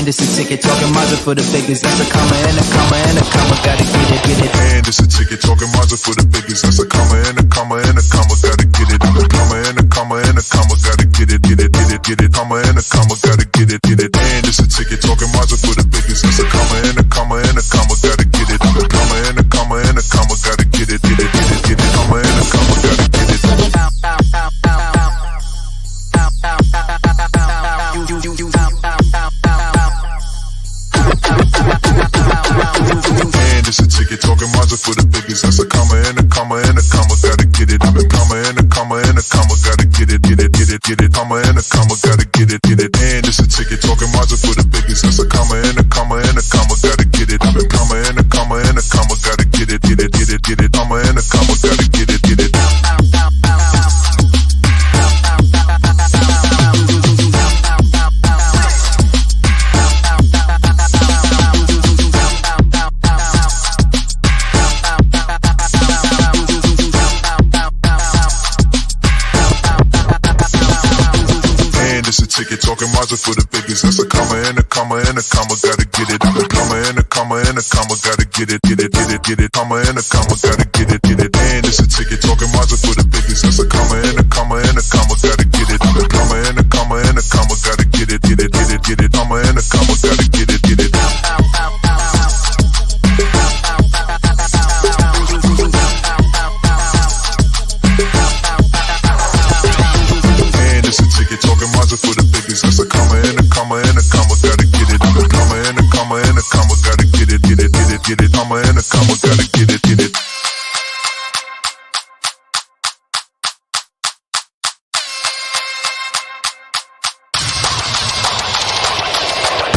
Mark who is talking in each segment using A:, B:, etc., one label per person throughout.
A: And it's a ticket talking Mazda for the biggest. That's a comma and a comma and a comma. Gotta get it, get it.
B: And it's a ticket talking Mazda for the biggest. That's a comma and a comma and a comma. Gotta get it. I'm a comma and a comma and a comma. Gotta get it, get it, get it, get it. Comma and a comma. Gotta get it, get it. And it's a ticket talking Mazda for the biggest. That's a comma and a comma and a comma. Gotta get it. I'm a comma and a comma and a comma. Gotta get it, get it, get it, get it. Comma and a comma. Gotta get it. And it's a ticket talking Mazda for the biggest. That's a comma and a comma and a comma. Gotta get it. I'm a comma and a comma and a comma. Gotta get it, get it, get it, get it. Comma and a comma. Gotta get it, get it. And it's a ticket talking Mazda for the biggest. That's a comma and a comma and a comma. Gotta get it. I'm a comma and a comma and a comma. Gotta get it, get it, get it, get it. Comma and a comma. Gotta get it, get it. Ticket talking Mazda for the biggest. That's a comma and a comma and a comma. Gotta get it. I'm a comma and a comma and a comma. Gotta get it, get it, get it, get it. Comma and a comma. Gotta get it, get it. And it's a ticket talking Mazda for the biggest. That's a comma and a comma and a comma. Gotta get it. I'm a comma and a comma and a comma. Gotta get it, get it, get it, get it. Comma and a comma. Gotta get it, get it. Talking Mazda for the biggest. That's a comma and a comma and a comma. Gotta get it. I'm a comma and a comma and a comma. Gotta get it, get it, get it, get it. Comma and a comma. Gotta get it, get it.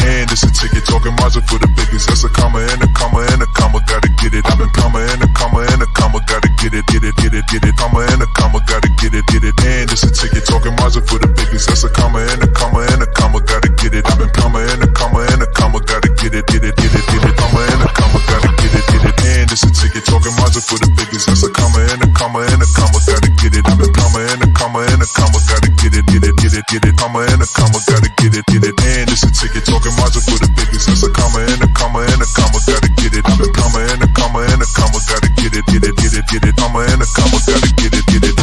B: And it's a ticket talking Mazda for the biggest. That's a comma and a comma and a comma. Gotta get it. I'm a comma and a comma and a comma. Gotta get it, get it, get it, get it. Comma and a comma. Gotta get it, get it. And it's a ticket talking Mazda for the biggest. That's a comma and a comma and a comma. Gotta get it. I'm a comma and a comma and a comma. Gotta get it, get it, get it, get it. Comma and a comma. Gotta get it, get it. And it's a ticket talking Mazda for the biggest. That's a comma and a comma and a comma. Gotta get it. I'm a comma and a comma and a comma. Gotta get it, get it, get it, get it. Comma and a comma. Gotta get it, get it. And it's a ticket talking Mazda for the biggest. That's a comma and a comma and a comma. Gotta get it. I'm a comma and a comma and a comma. Gotta get it, get it, get it, get it. Comma and a comma. Gotta get it, get it.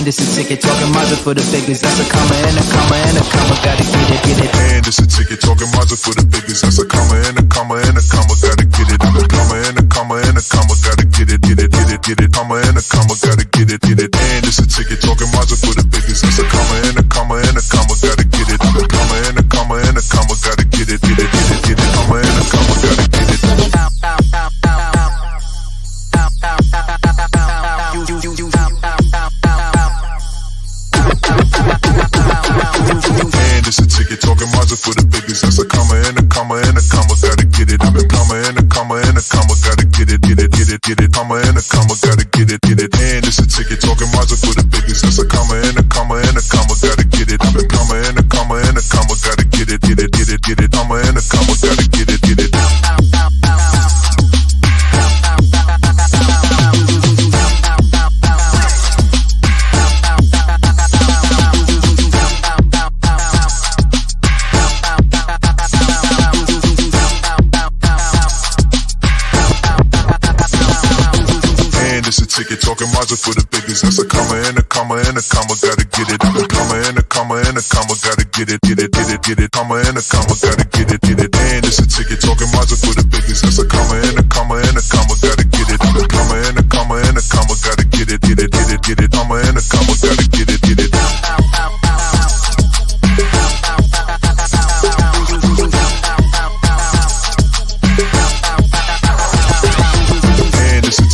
A: It's a ticket talking Mazda for the biggest. That's a comma and a comma and a comma. Gotta get it, get it.
B: And it's a ticket talking Mazda for the biggest. That's a comma and a comma and a comma. Gotta get it. I'm a comma and a comma and a comma. Gotta get it, get it, get it, get it. Comma and a comma. Gotta get it, get it. And it's a ticket talking Mazda for the biggest. That's a comma and a comma and a comma. Gotta get it. I'm a comma and a comma and a comma. Gotta get it, get it, get it, get it. Comma and a comma. Gotta get it. And it's a ticket talking Mazda for the biggest. That's a comma and a comma and a comma. Gotta get it. I'm a comma and a comma and a comma. Gotta get it, get it, get it, get it. Comma and a comma. Gotta get it, get it. And it's a ticket talking Mazda for the biggest. That's a comma and a comma and a comma. Gotta get it. I'm a comma and a comma and a comma. Gotta get it, get it, get it, get it. Comma and a comma. Gotta get it, get it. Ticket talking Mazda for the biggest. That's a comma and a comma and a comma. Gotta get it. I'm a comma and a comma and a comma. Gotta get it, get it, get it, get it. Comma and a comma. Gotta get it, get it. And it's a ticket talking Mazda for the biggest. That's a comma and a comma and a comma. Gotta get it. I'm a comma and a comma and a comma. Gotta get it, get it, get it, get it. Comma and a comma. Gotta get it, get it.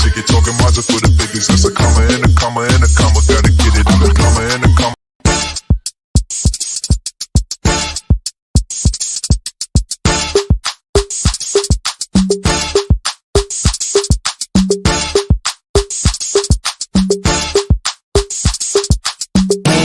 B: Ticket talking Mazda for the biggest. That's a comma and a comma and a comma. Gotta get it. I'm a comma and a comma.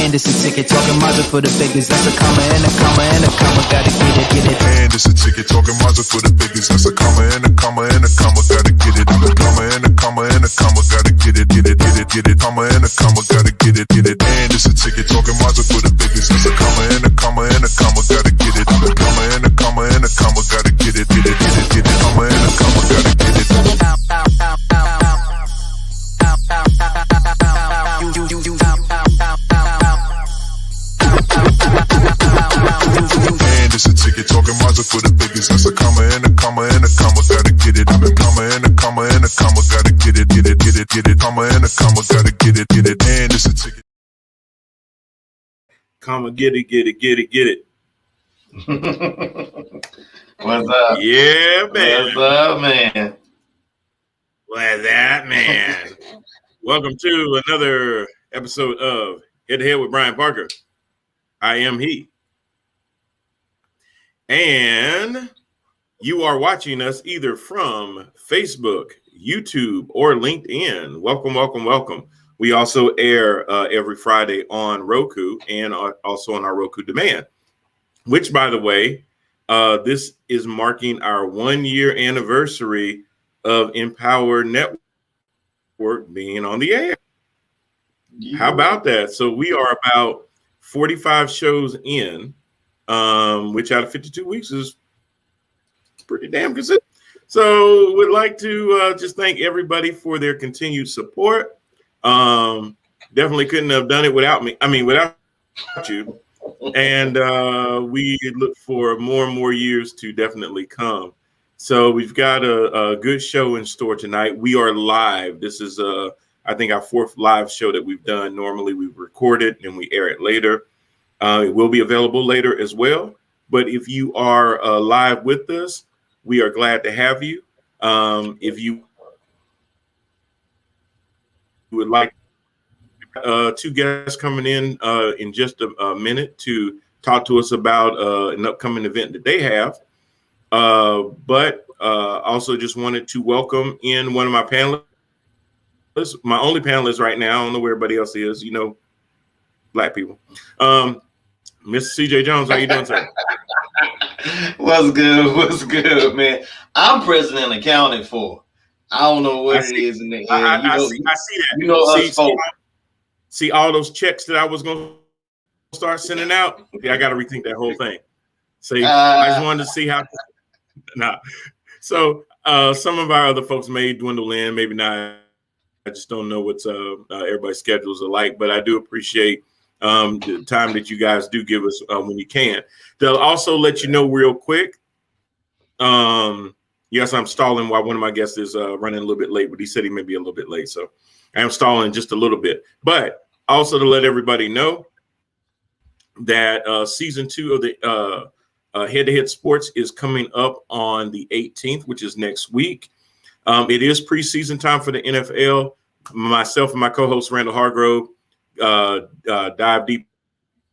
A: And it's a ticket talking Mazda for the biggest. That's a comma and a comma and a comma. Gotta get it.
B: And it's a ticket talking Mazda for the biggest. That's a comma and a comma and a comma. Gotta get it. I'm a comma and a comma and a comma. Gotta get it. Comma and a comma. Gotta get it. And it's a ticket talking Mazda for the biggest. That's a comma and a comma and a comma. Gotta get it. I'm a comma and a comma and a comma. Gotta get it. Comma and a comma. Gotta get it. And it's a ticket talking Mazda for the biggest. That's a comma and a comma and a comma. Gotta get it. I'm a comma and a comma and a comma. Gotta get it. Comma and a comma. Gotta get it. And it's a ticket.
C: Comma, get it.
D: What's up?
C: Yeah, man.
D: What's up, man?
C: What's that, man? Welcome to another episode of Head to Head with Brian Parker. I am he. And you are watching us either from Facebook, YouTube, or LinkedIn. Welcome. We also air every Friday on Roku and also on our Roku Demand, which, by the way, this is marking our 1-year anniversary of NPower Network being on the air. Yeah. How about that? So we are about 45 shows in, which out of 52 weeks is pretty damn consistent. So we'd like to just thank everybody for their continued support. Definitely couldn't have done it without me. Without you. And we look for more and more years to definitely come. So we've got a good show in store tonight. We are live. This is, I think, our 4th live show that we've done. Normally we record it and we air it later. It will be available later as well. But if you are live with us, we are glad to have you. If you would like 2 guests coming in just a minute to talk to us about an upcoming event that they have. But also just wanted to welcome in one of my panelists, my only panelist right now. I don't know where everybody else is, black people. Mr. CJ Jones, how you doing, sir?
D: What's good, man? I'm present and accounted for. I don't know what it is in there.
C: I see that. See all those checks that I was going to start sending out? Yeah, I got to rethink that whole thing. See, I just wanted to see how. So some of our other folks may dwindle in, maybe not. I just don't know what's everybody's schedules are like, but I do appreciate the time that you guys do give us when you can. They'll also let you know real quick. Yes, I'm stalling while one of my guests is running a little bit late, but he said he may be a little bit late. So I am stalling just a little bit. But also to let everybody know that season 2 of the Head to Head Sports is coming up on the 18th, which is next week. It is preseason time for the NFL. Myself and my co-host, Randall Hargrove, dive deep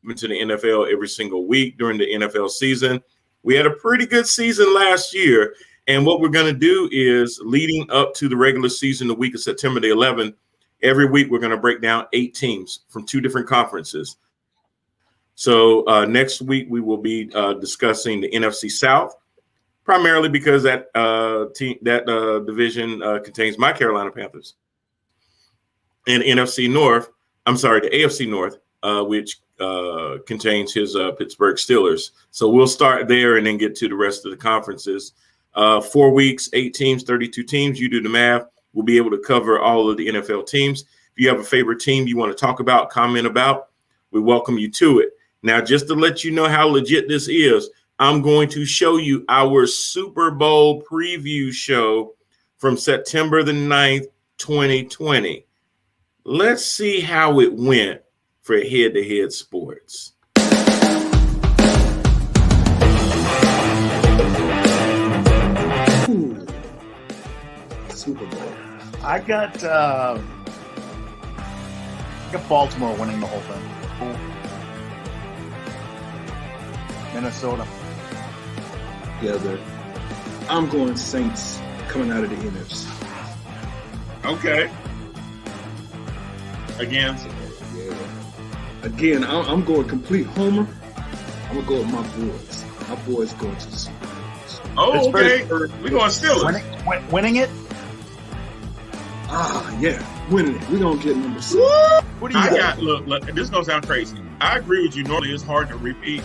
C: into the NFL every single week during the NFL season. We had a pretty good season last year. And what we're going to do is leading up to the regular season, the week of September the 11th, every week we're going to break down 8 teams from 2 different conferences. So next week we will be discussing the NFC South, primarily because that division contains my Carolina Panthers, and the AFC North, which contains his Pittsburgh Steelers. So we'll start there and then get to the rest of the conferences. 4 weeks, 8 teams, 32 teams. You do the math. We'll be able to cover all of the NFL teams. If you have a favorite team you want to talk about, comment about, we welcome you to it. Now, just to let you know how legit this is, I'm going to show you our Super Bowl preview show from September the 9th, 2020. Let's see how it went for Head to Head Sports.
E: Super Bowl. I got Baltimore winning the whole thing. Minnesota.
F: Together. I'm going Saints coming out of the NFC.
C: Okay. Again.
F: Yeah. Again, I'm going complete homer. I'm gonna go with my boys. My boys going to the Super Bowl.
G: Oh, okay. We're going Steelers.
E: Winning it?
F: Yeah, winning it. We're gonna get number 6.
E: What do you got?
G: Look, this is gonna sound crazy. I agree with you. Normally it's hard to repeat.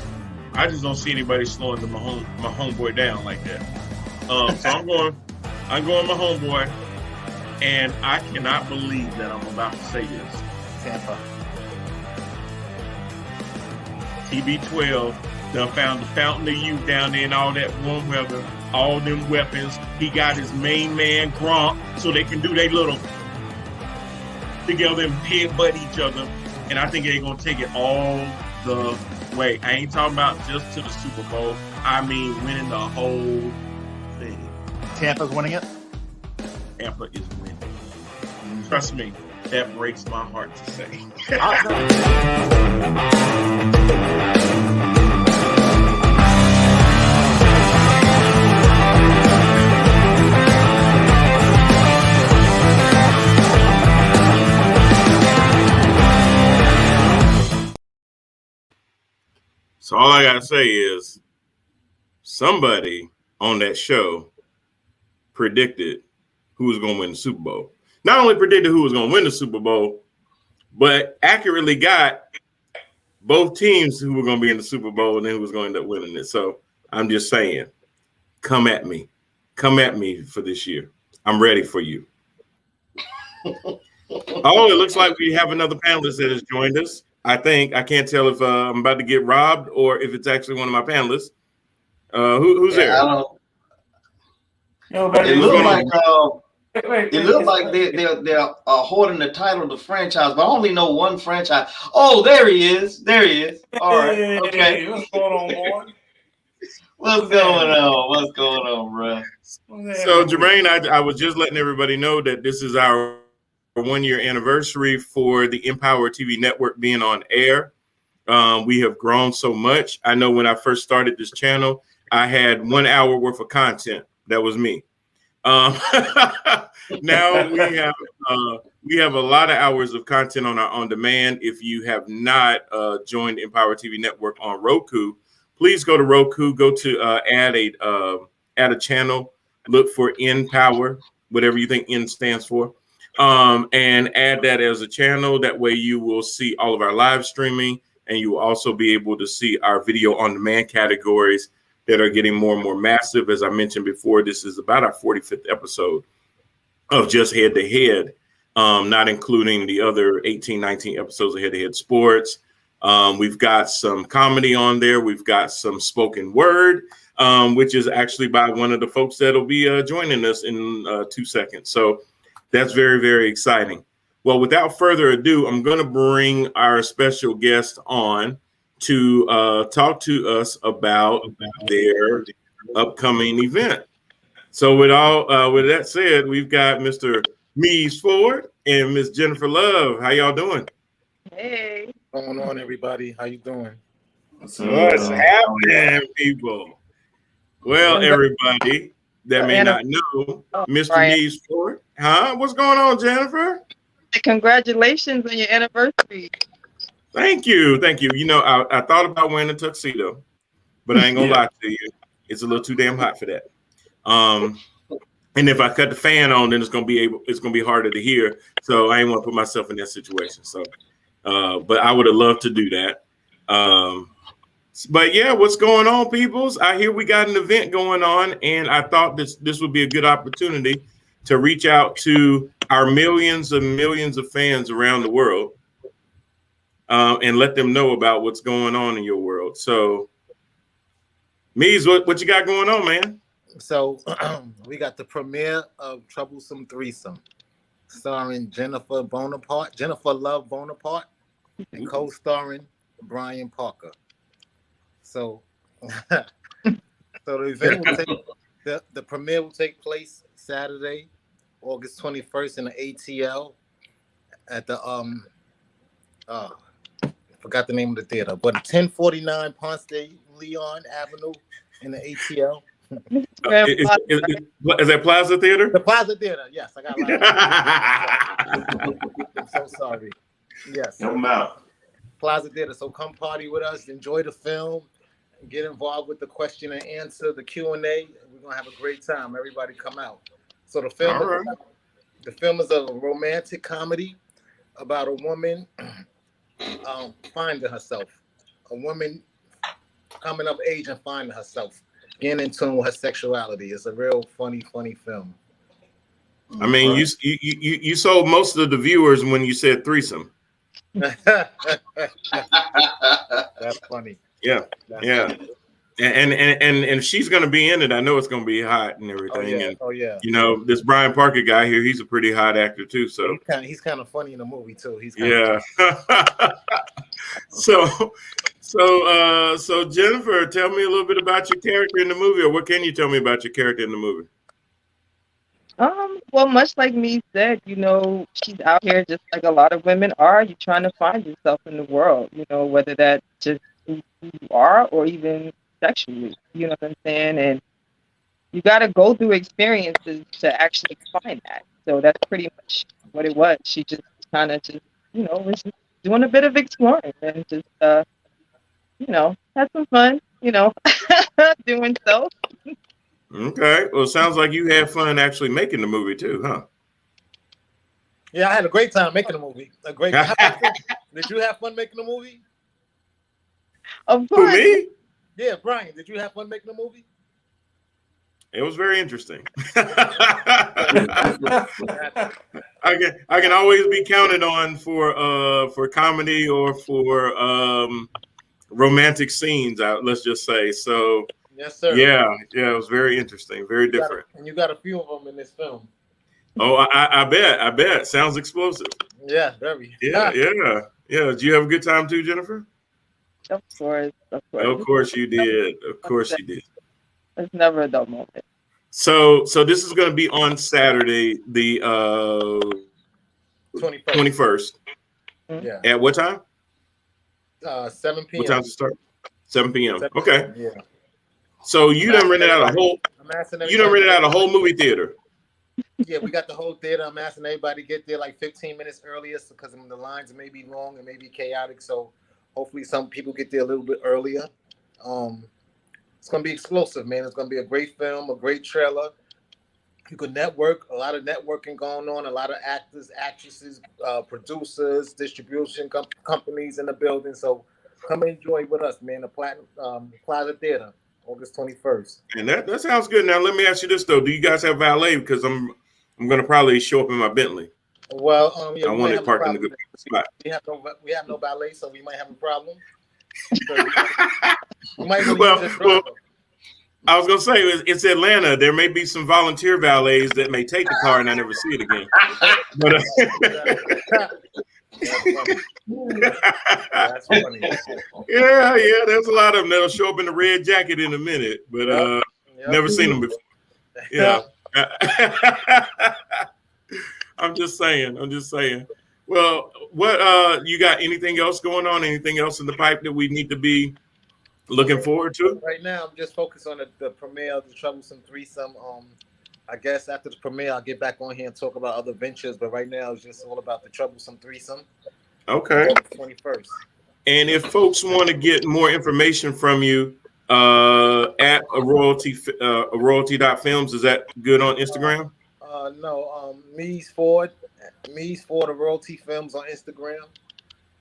G: I just don't see anybody slowing my homeboy down like that. So I'm going my homeboy, and I cannot believe that I'm about to say this.
E: Tampa.
G: TB12 done found the fountain of youth down there and all that warm weather, all them weapons. He got his main man Gronk so they can do their little together and headbutt each other. And I think they're going to take it all the way. I ain't talking about just to the Super Bowl. I mean winning the whole thing.
E: Tampa's winning it?
G: Tampa is winning. Trust me, that breaks my heart to say.
C: So all I gotta say is somebody on that show predicted who was gonna win the Super Bowl. Not only predicted who was gonna win the Super Bowl, but accurately got both teams who were gonna be in the Super Bowl and then who was gonna end up winning it. So I'm just saying, come at me for this year. I'm ready for you. Oh, it looks like we have another panelist that has joined us. I can't tell if I'm about to get robbed or if it's actually one of my panelists. Who's there?
D: I don't. It looks like they're hoarding the title of the franchise, but I only know one franchise. Oh, there he is. All right. Okay.
G: What's going on, boy?
D: What's going on, bro?
C: So, Jermaine, I was just letting everybody know that this is our 1-year anniversary for the NPower TV network being on air. We have grown so much. I know when I first started this channel, I had 1 hour worth of content. That was me. Now we have a lot of hours of content on our on demand. If you have not joined NPower TV network on Roku, please go to Roku. Go to add a channel. Look for NPower, whatever you think N stands for. And add that as a channel. That way you will see all of our live streaming, and you will also be able to see our video on demand categories that are getting more and more massive. As I mentioned before, this is about our 45th episode of just head to head, not including the other 18, 19 episodes of head to head sports. We've got some comedy on there. We've got some spoken word, which is actually by one of the folks that'll be joining us in 2 seconds. So that's very, very exciting. Well, without further ado, I'm going to bring our special guest on to talk to us about their upcoming event. So with that said, we've got Mr. Meez Ford and Miss Jennifer Love. How y'all doing?
H: Hey.
I: What's going on, everybody? How you doing?
C: What's happening, people? Well, everybody that may not know, Mr. Meez Ford. Huh? What's going on, Jennifer?
H: Congratulations on your anniversary.
C: Thank you. You know, I thought about wearing a tuxedo, but I ain't gonna lie to you. It's a little too damn hot for that. And if I cut the fan on, then it's gonna be harder to hear. So I ain't want to put myself in that situation. So, but I would have loved to do that. But yeah, what's going on, peoples? I hear we got an event going on, and I thought this would be a good opportunity to reach out to our millions and millions of fans around the world. And let them know about what's going on in your world. So, Meez, what you got going on, man?
I: So, we got the premiere of Troublesome Threesome, starring Jennifer Love Bonaparte, and co-starring Brian Parker. So, the event will take the premiere will take place Saturday, August 21st in the ATL at the forgot the name of the theater, but 1049 Ponce de Leon Avenue in the ATL.
C: Is that Plaza Theater?
I: The Plaza Theater, yes. I got a lot. I'm so sorry. Yes.
G: Help him out.
I: Plaza Theater. So come party with us, enjoy the film, and get involved with the question and answer, the Q&A. We're gonna have a great time. Everybody come out. So the film is a romantic comedy about a woman finding herself, a woman coming of age and finding herself, getting in tune with her sexuality. It's a real funny film.
C: I mean, you sold most of the viewers when you said threesome.
I: That's funny.
C: Yeah,
I: Funny.
C: And if she's gonna be in it, I know it's gonna be hot and everything.
I: Oh yeah.
C: You know, this Brian Parker guy here, he's a pretty hot actor too. So
I: he's kind of funny in the movie too.
C: So Jennifer, tell me a little bit about your character in the movie, or what can you tell me about your character in the movie?
H: Well, much like me said, she's out here just like a lot of women are. You're trying to find yourself in the world, whether that's just who you are or even sexually, you know what I'm saying? And you got to go through experiences to actually find that. So that's pretty much what it was. She just kind of was just doing a bit of exploring and just, had some fun, doing so.
C: Okay. Well, it sounds like you had fun actually making the movie too, huh?
I: Yeah, I had a great time making the movie. Did you have fun making the movie?
H: Of course.
C: Who, me?
I: Yeah, Brian, did you have fun making the movie?
C: It was very interesting. I can always be counted on for comedy or for romantic scenes. Let's just say so.
I: Yes, sir.
C: Yeah, it was very interesting, very different.
I: And you got a few of them in this film.
C: Oh, I bet. Sounds explosive.
I: Yeah, very.
C: Yeah. Did you have a good time too, Jennifer?
H: Of course.
C: Of course you did. Of course you did.
H: It's never a dull moment.
C: So this is going to be on Saturday, the 21st.
I: Yeah.
C: At what time?
I: 7 p.m.
C: What time does it start? 7 p.m. Okay.
I: Yeah.
C: So you done rented out a whole. You done rented out a whole movie theater.
I: Yeah, we got the whole theater. I'm asking everybody to get there like 15 minutes earlier because the lines may be long and may be chaotic. So hopefully some people get there a little bit earlier. It's going to be explosive, man. It's going to be a great film, a great trailer. You can network, a lot of networking going on, a lot of actors, actresses, producers, distribution companies in the building. So come and enjoy with us, man. The Plaza Theater, August 21st.
C: And that sounds good. Now, let me ask you this, though. Do you guys have valet? Because I'm going to probably show up in my Bentley.
I: Well,
C: I want it parked in a good spot.
I: We have no valet, so we might have a problem.
C: I was gonna say it's Atlanta. There may be some volunteer valets that may take the car and I never see it again. But,
I: That's funny.
C: Yeah. There's a lot of them that'll show up in the red jacket in a minute, but never seen them before. Yeah. I'm just saying. Well, what you got? Anything else going on? Anything else in the pipe that we need to be looking forward to?
I: Right now, I'm just focused on the premiere of the Troublesome Threesome. I guess after the premiere, I'll get back on here and talk about other ventures. But right now, it's just all about the Troublesome Threesome.
C: Okay.
I: 21st.
C: And if folks want to get more information from you at a royalty.films, is that good on Instagram?
I: No, Meez Ford, a Royalty Films on Instagram.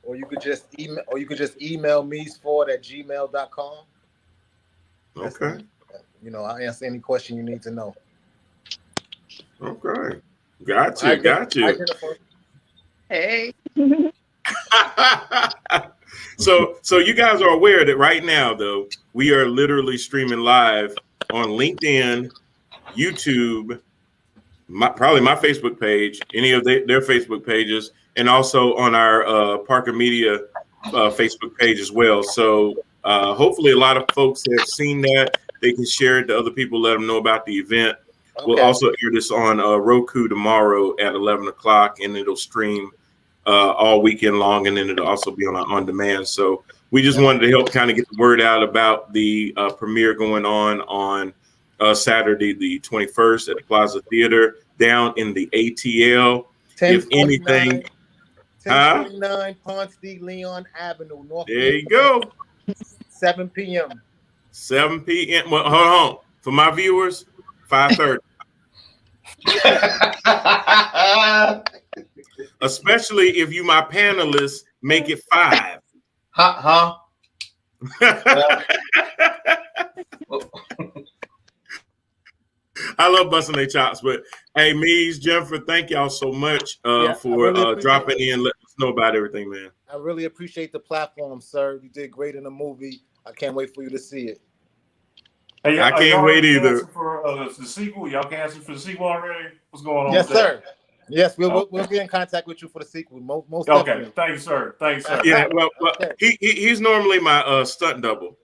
I: Or you could just email meezford@gmail.com.
C: Okay.
I: I'll answer any question you need to know.
C: Okay. Got you.
H: Hey.
C: So you guys are aware that right now, though, we are literally streaming live on LinkedIn, YouTube, probably my Facebook page, any of their Facebook pages, and also on our Parker Media Facebook page as well. So hopefully a lot of folks have seen that. They can share it to other people, let them know about the event. Okay. We'll also air this on Roku tomorrow at 11 o'clock, and it'll stream all weekend long, and then it'll also be on demand. So we just wanted to help kind of get the word out about the premiere going on Saturday, the 21st at the Plaza Theater down in the ATL. If anything,
I: 1029 Ponce de Leon Avenue, North.
C: There you go.
I: 7 p.m.
C: 7 p.m. Well, hold on. For my viewers, 5:30. Especially if you my panelists, make it 5.
D: Huh?
C: I love busting their chops, but hey, Meez, Jennifer, thank y'all so much for really dropping in, letting us know about everything, man.
I: I really appreciate the platform, sir. You did great in the movie. I can't wait for you to see it.
J: Hey,
C: I can't wait either.
J: For the sequel, y'all canceled for the sequel already? What's going on?
I: Yes, sir. Yes, we'll get in contact with you for the sequel. Most
J: okay.
I: Definitely.
J: Thank you, sir.
C: Yeah, well, okay. He's normally my stunt double.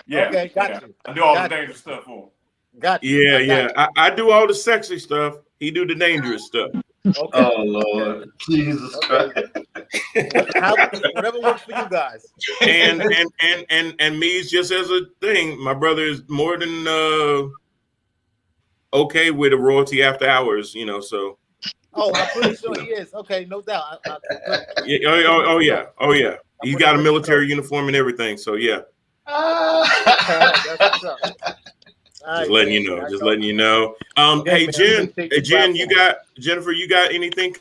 J: Yeah.
I: Okay, got you.
J: I do all the dangerous stuff for him.
I: Got you.
C: Yeah. I do all the sexy stuff. He do the dangerous stuff.
D: Okay. Oh Lord, Jesus Christ!
I: Whatever works for you guys.
C: And Meez, just as a thing, my brother is more than okay with a royalty after hours, so.
I: Oh, I'm pretty sure he is. Okay, no doubt.
C: Oh yeah. He got a military uniform and everything, so yeah.
I: That's what's up.
C: Just letting you know. Hey, Jen, Jennifer, you got anything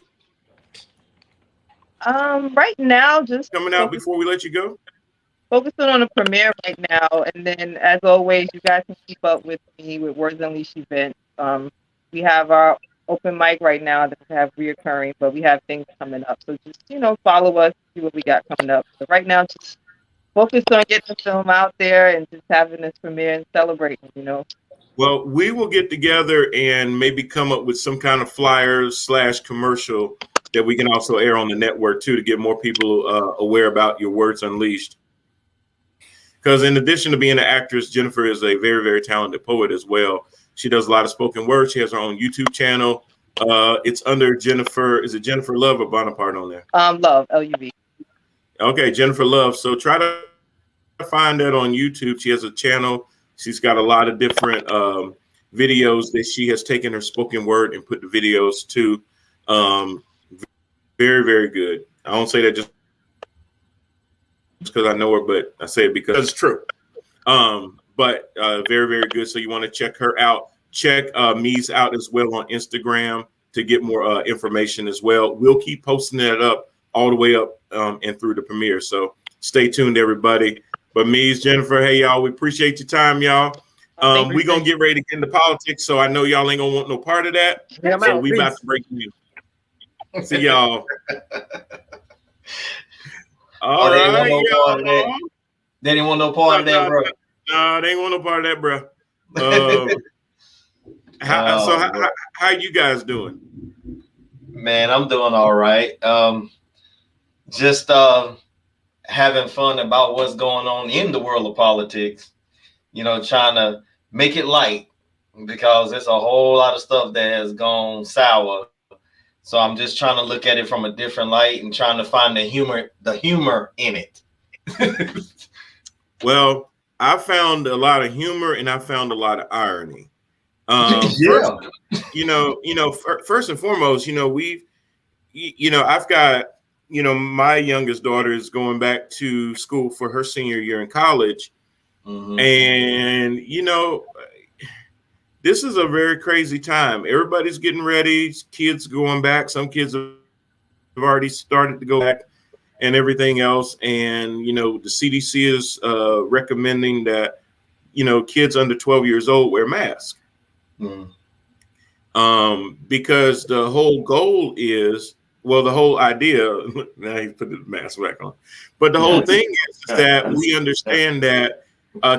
H: right now, just
C: coming out before we let you go?
H: Focusing on the premiere right now, and then as always, you guys can keep up with me with Words Unleashed events. We have our open mic right now that we have reoccurring, but we have things coming up. So just follow us, see what we got coming up. But right now, just focus on getting the film out there and just having this premiere and celebrating.
C: Well, we will get together and maybe come up with some kind of flyer/commercial that we can also air on the network too, to get more people aware about your Words Unleashed. Because in addition to being an actress, Jennifer is a very, very talented poet as well. She does a lot of spoken word. She has her own YouTube channel. It's under Jennifer. Is it Jennifer Love or Bonaparte on there?
H: Love, Lub.
C: Okay, Jennifer Love. So try to find that on YouTube. She has a channel. She's got a lot of different videos that she has taken her spoken word and put the videos to. Very, very good. I don't say that just because I know her, but I say it because it's true. But very, very good. So you want to check her out. Check Meez out as well on Instagram to get more information as well. We'll keep posting that up all the way up and through the premiere. So stay tuned, everybody. But Meez, Jennifer, hey, y'all, we appreciate your time, y'all. We're going to get ready to get into politics, so I know y'all ain't going to want no part of that.
I: Yeah,
C: so we about to break in. See y'all. All right, y'all.
D: They didn't want no part of that, bro.
C: No, they ain't want no part of that, bro. How you guys doing?
D: Man, I'm doing all right. Just having fun about what's going on in the world of politics. Trying to make it light because there's a whole lot of stuff that has gone sour. So I'm just trying to look at it from a different light and trying to find the humor in it.
C: Well, I found a lot of humor and I found a lot of irony.
D: Yeah.
C: First and foremost, I've got, my youngest daughter is going back to school for her senior year in college. Mm-hmm. And, this is a very crazy time. Everybody's getting ready. Kids going back. Some kids have already started to go back and everything else. And, the CDC is recommending that, kids under 12 years old wear masks. Mm. Because the whole goal is, the whole idea, now he put the mask back on, but the whole thing is that we understand that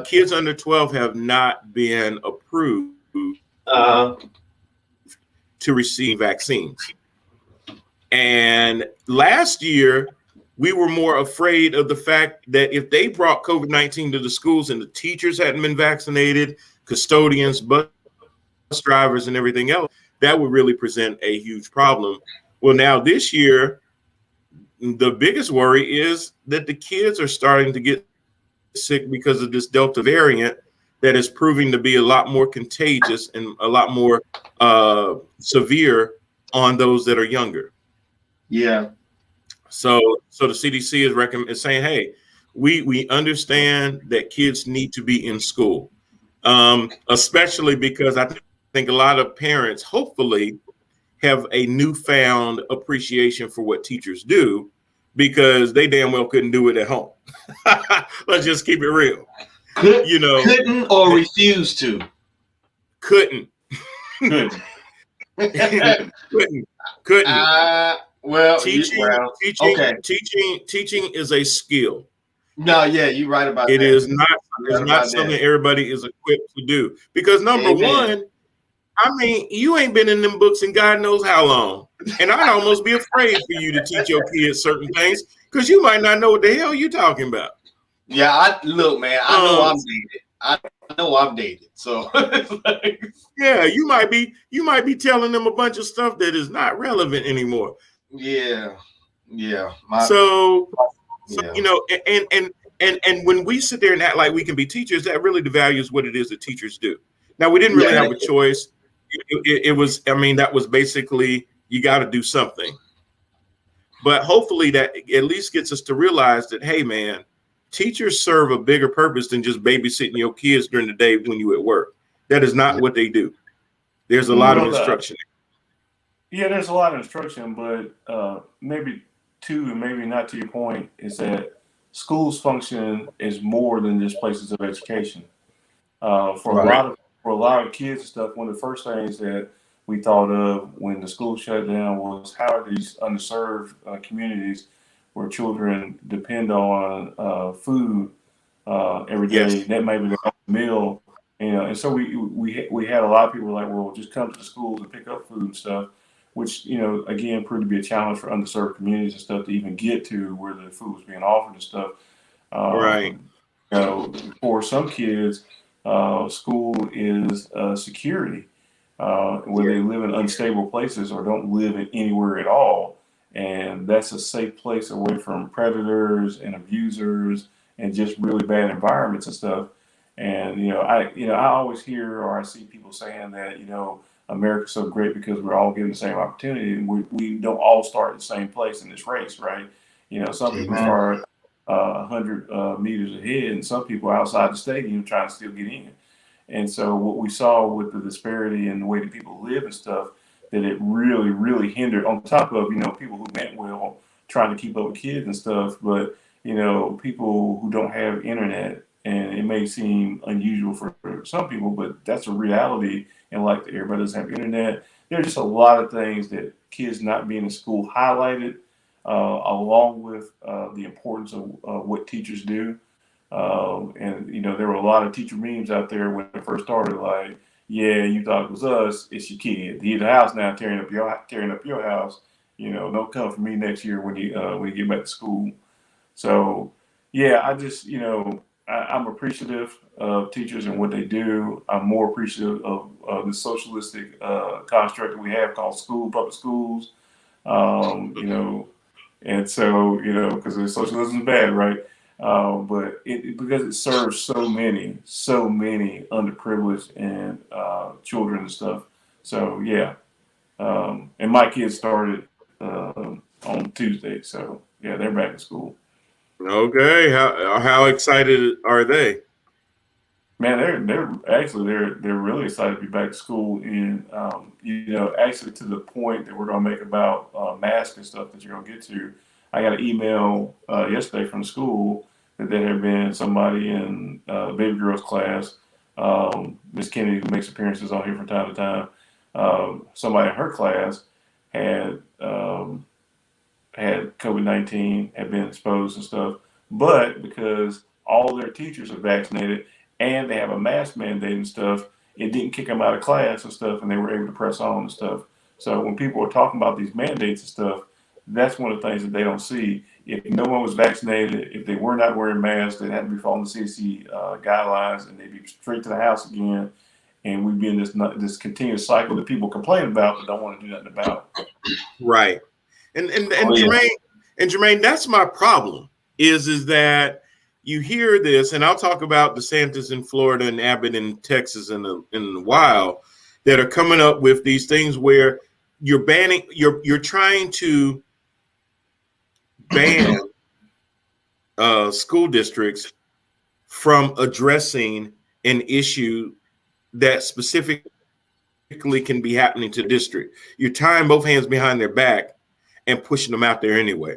C: kids under 12 have not been approved to receive vaccines. And last year, we were more afraid of the fact that if they brought COVID-19 to the schools and the teachers hadn't been vaccinated, custodians, bus drivers, and everything else, that would really present a huge problem. Well, now this year, the biggest worry is that the kids are starting to get sick because of this Delta variant that is proving to be a lot more contagious and a lot more severe on those that are younger.
D: Yeah.
C: So the CDC is saying, hey, we understand that kids need to be in school, especially because I think a lot of parents hopefully have a newfound appreciation for what teachers do because they damn well couldn't do it at home. Let's just keep it real.
D: Couldn't or refused to.
C: Couldn't.
D: Couldn't.
C: couldn't.
D: Well,
C: teaching
D: okay.
C: Teaching is a skill.
D: No, yeah, you're right about that.
C: It is not something everybody is equipped to do. Because number one, I mean, you ain't been in them books in God knows how long. And I'd almost be afraid for you to teach your kids certain things because you might not know what the hell you're talking about.
D: Yeah, look, man, I know I'm dated. I know I'm dated. So
C: yeah, you might be telling them a bunch of stuff that is not relevant anymore.
D: Yeah.
C: So you know, and when we sit there and act like we can be teachers, that really devalues what it is that teachers do. Now, we didn't really have a choice. It was, I mean, that was basically, you got to do something. But hopefully that at least gets us to realize that, hey, man, teachers serve a bigger purpose than just babysitting your kids during the day when you're at work. That is not what they do. There's a lot of instruction.
J: Yeah, there's a lot of instruction, but maybe and maybe not to your point, is that schools function is more than just places of education. For a lot of kids and stuff, one of the first things that we thought of when the school shut down was how are these underserved communities where children depend on food every day. Yes. That may be their own meal, and so we had a lot of people like, well, just come to the schools and pick up food and stuff, which again proved to be a challenge for underserved communities and stuff to even get to where the food was being offered and stuff. Right. For some kids, school is security, where they live in unstable places or don't live in anywhere at all. And that's a safe place away from predators and abusers and just really bad environments and stuff. And, I always hear or I see people saying that, America's so great because we're all getting the same opportunity and we don't all start at the same place in this race, right? Some people start 100 meters ahead and some people outside the stadium trying to still get in. And so what we saw with the disparity in the way that people live and stuff, that it really, really hindered on top of, people who meant well trying to keep up with kids and stuff, but, people who don't have internet, and it may seem unusual for some people, but that's a reality. And like everybody doesn't have internet. There's just a lot of things that kids not being in school highlighted, along with the importance of what teachers do. And there were a lot of teacher memes out there when it first started, like, yeah, you thought it was us, it's your kid. He's the house now tearing up your house. Don't come for me next year when you get back to school. So yeah, I just I'm appreciative of teachers and what they do. I'm more appreciative of the socialistic construct that we have called public schools. And so because socialism is bad, right? But because it serves so many underprivileged and children and stuff. So yeah, and my kids started on Tuesday, so yeah, they're back in school.
C: Okay, how excited are they?
J: Man, they're really excited to be back to school, and actually to the point that we're gonna make about masks and stuff that you're gonna get to. I got an email yesterday from the school that there had been somebody in baby girl's class, Miss Kennedy, who makes appearances on here from time to time. Somebody in her class had COVID-19, had been exposed and stuff, but because all their teachers are vaccinated and they have a mask mandate and stuff, it didn't kick them out of class and stuff, and they were able to press on and stuff. So when people are talking about these mandates and stuff, that's one of the things that they don't see. If no one was vaccinated, if they were not wearing masks, they had to be following the CDC guidelines, and they'd be straight to the house again, and we'd be in this continuous cycle that people complain about but don't want to do nothing about.
C: Right. And Jermaine, that's my problem. Is that you hear this, and I'll talk about DeSantis in Florida and Abbott in Texas in a while, that are coming up with these things where you're trying to ban school districts from addressing an issue that specifically can be happening to the district. You're tying both hands behind their back and pushing them out there anyway.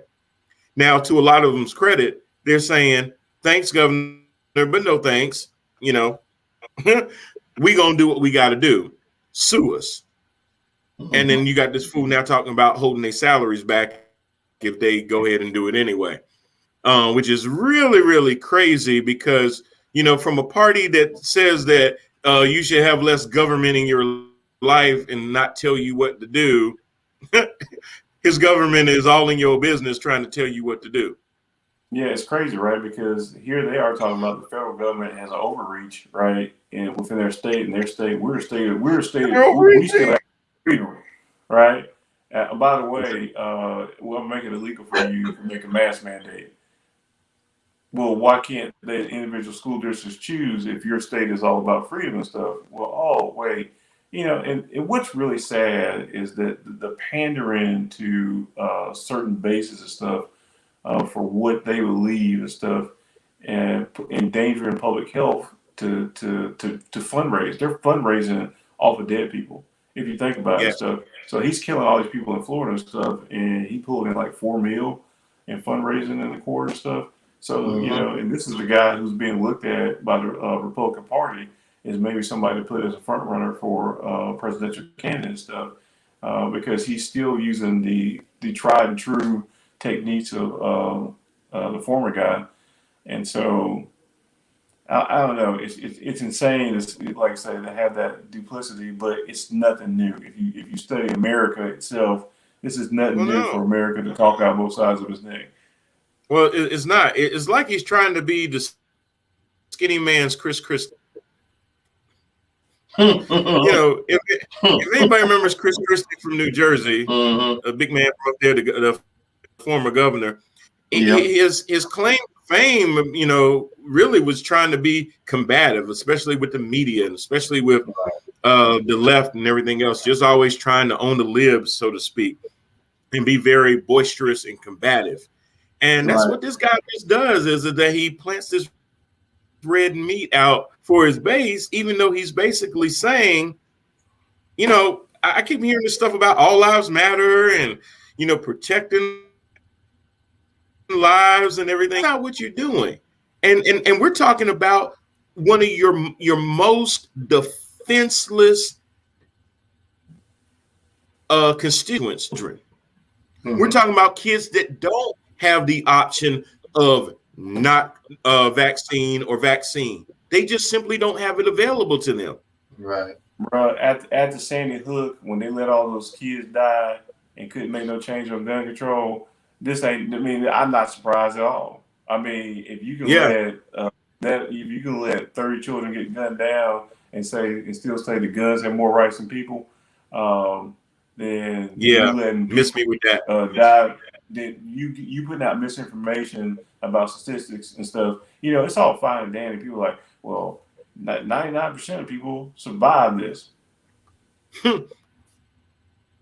C: Now, to a lot of them's credit, they're saying, thanks, governor, but no thanks. You know, we gonna do what we got to do. Sue us. And then you got this fool now talking about holding their salaries back if they go ahead and do it anyway, which is really, really crazy because, you know, from a party that says that you should have less government in your life and not tell you what to do, his government is all in your business trying to tell you what to do.
J: Yeah, it's crazy, right? Because here they are talking about the federal government has an overreach, right? And within their state, we still have freedom, right? By the way, we'll make it illegal for you to make a mask mandate. Well, why can't the individual school districts choose if your state is all about freedom and stuff? Well, oh, wait. You know, and what's really sad is that the pandering to certain bases and stuff for what they believe and stuff, and endangering public health to fundraise. They're fundraising off of dead people. If you think about it, so he's killing all these people in Florida and stuff, and he pulled in like $4 million in fundraising in the court and stuff. So you know, and this is the guy who's being looked at by the Republican Party is maybe somebody to put as a front runner for presidential candidate and stuff, because he's still using the tried and true techniques of the former guy, and so I don't know. It's insane. It's like I say, to have that duplicity, but it's nothing new. If you study America itself, this is nothing new for America to talk out both sides of his neck.
C: Well, it's not. It's like he's trying to be the skinny man's Chris Christie. You know, if anybody remembers Chris Christie from New Jersey, a big man from up there, the former governor, his claim to fame, you know, really was trying to be combative, especially with the media and especially with the left and everything else, just always trying to own the libs, so to speak, and be very boisterous and combative. And that's what this guy just does, is that he plants this red meat out for his base, even though he's basically saying, you know, I keep hearing this stuff about all lives matter and, you know, protecting lives and everything. That's not what you're doing. And we're talking about one of your most defenseless constituents. We're talking about kids that don't have the option of not vaccine or vaccine. They just simply don't have it available to them.
D: Right.
J: Bro, at the Sandy Hook, when they let all those kids die and couldn't make no change on gun control, this ain't. I mean, I'm not surprised at all. I mean, if you can if you can let 30 children get gunned down and still say the guns have more rights than people, then you letting
C: miss me with that.
J: Die. Then you putting out misinformation about statistics and stuff. You know, it's all fine and dandy. People are like, well, 99% of people survive this.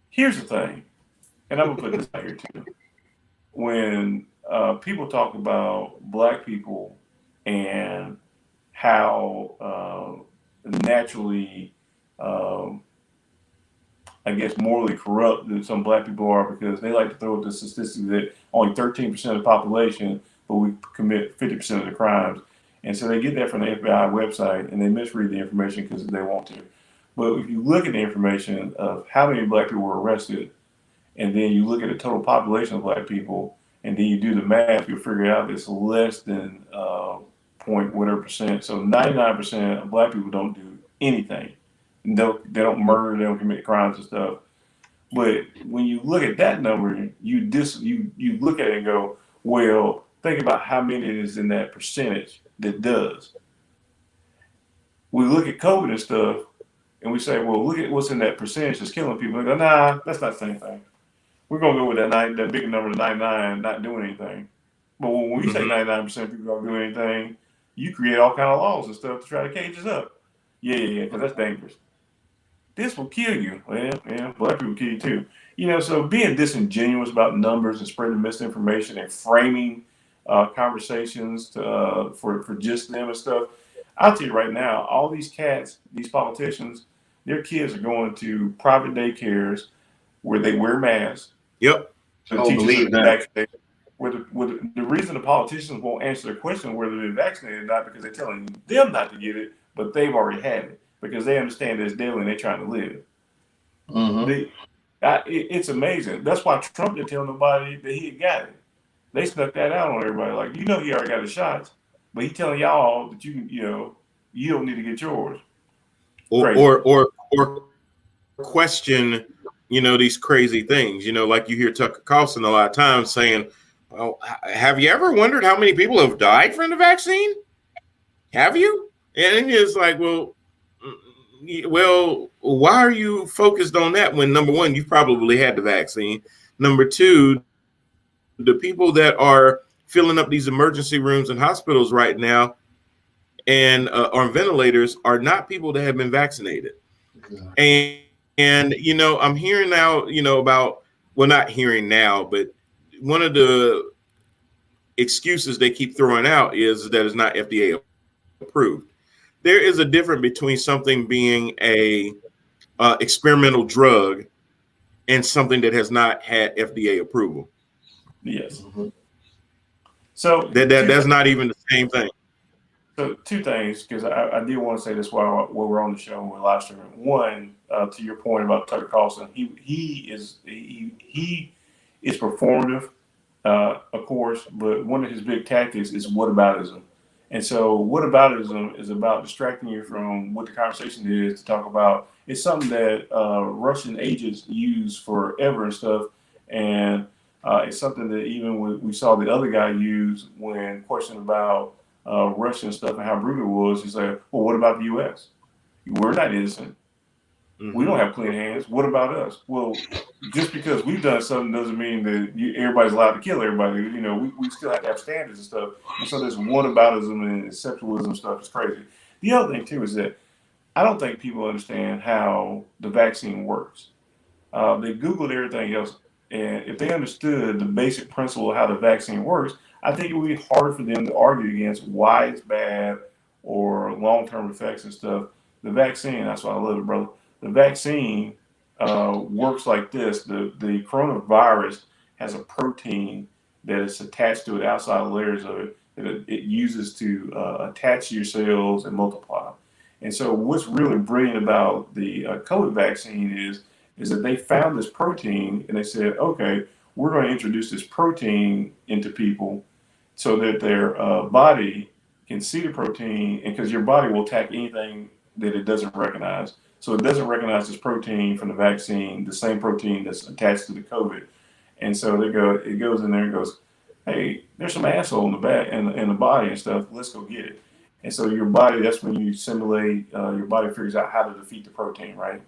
J: Here's the thing, and I'm gonna put this out here too. When people talk about Black people and how naturally, I guess, morally corrupt that some Black people are, because they like to throw out the statistic that only 13% of the population, but we commit 50% of the crimes. And so they get that from the FBI website and they misread the information because they want to. But if you look at the information of how many Black people were arrested, and then you look at the total population of Black people, and then you do the math, you'll figure out it's less than point whatever percent. So 99% of Black people don't do anything. They don't murder, they don't commit crimes and stuff. But when you look at that number, you look at it and go, well, think about how many it is in that percentage that does. We look at COVID and stuff, and we say, well, look at what's in that percentage that's killing people. We go, nah, that's not the same thing. We're gonna go with that big number of 99 not doing anything. But when we say 99% of people don't do anything, you create all kind of laws and stuff to try to cage us up. Yeah, because that's dangerous. this will kill you. Well, yeah, black people kill you too. You know, so being disingenuous about numbers and spreading misinformation and framing conversations for just them and stuff. I'll tell you right now, all these cats, these politicians, their kids are going to private daycares where they wear masks.
C: Yep.
J: The teachers are vaccinated. The reason the politicians won't answer the question whether they're vaccinated or not because they're telling them not to get it, but they've already had it because they understand that it's deadly and they're trying to live. It's amazing. That's why Trump didn't tell nobody that he had got it. They snuck that out on everybody. Like, you know, he already got the shots, but he telling y'all that you don't need to get yours.
C: Or question, you know, these crazy things. You know, like you hear Tucker Carlson a lot of times saying, "Well, have you ever wondered how many people have died from the vaccine? Have you?" And it's like, well, why are you focused on that when, number one, you probably had the vaccine. Number two, the people that are filling up these emergency rooms and hospitals right now and on ventilators are not people that have been vaccinated. And you know, I'm hearing now, you know, about, well, not hearing now, but one of the excuses they keep throwing out is that it's not FDA approved. There is a difference between something being a experimental drug and something that has not had FDA approval.
J: Yes. So
C: that's not even the same thing.
J: So two things, because I did want to say this while we're on the show and we're live streaming. One, to your point about Tucker Carlson, he is performative, of course, but one of his big tactics is whataboutism. And so whataboutism is about distracting you from what the conversation is to talk about. It's something that Russian agents use forever and stuff. And it's something that even we saw the other guy use when questioned about Russia and stuff and how brutal it was. He's like, well, what about the U.S.? We're not innocent. Mm-hmm. We don't have clean hands. What about us? Well, just because we've done something doesn't mean that everybody's allowed to kill everybody. You know, we still have to have standards and stuff. And so this whataboutism and exceptionalism stuff is crazy. The other thing, too, is that I don't think people understand how the vaccine works. They Googled everything else. And if they understood the basic principle of how the vaccine works, I think it would be hard for them to argue against why it's bad or long-term effects and stuff. The vaccine, that's why I love it, brother. The vaccine works like this. The coronavirus has a protein that is attached to it, outside layers of it, that it uses to attach to your cells and multiply. And so what's really brilliant about the COVID vaccine is that they found this protein and they said, okay, we're going to introduce this protein into people so that their body can see the protein, and because your body will attack anything that it doesn't recognize. So it doesn't recognize this protein from the vaccine, the same protein that's attached to the COVID. And so it goes in there and goes, hey, there's some asshole in the back and the body and stuff. Let's go get it. And so your body, that's when you simulate, your body figures out how to defeat the protein, right?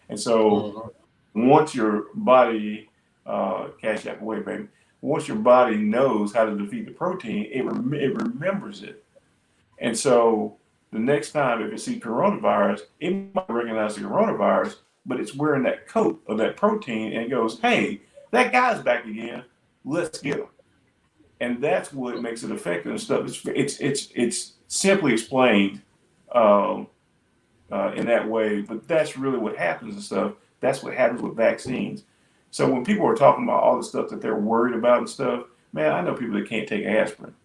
J: And so once your body, cash out away, baby. Once your body knows how to defeat the protein, it remembers it. And so the next time if it sees coronavirus, it might recognize the coronavirus, but it's wearing that coat of that protein and it goes, hey, that guy's back again. Let's get him. And that's what makes it effective and stuff. It's simply explained in that way, but that's really what happens and stuff. That's what happens with vaccines. So when people are talking about all the stuff that they're worried about and stuff, man, I know people that can't take aspirin.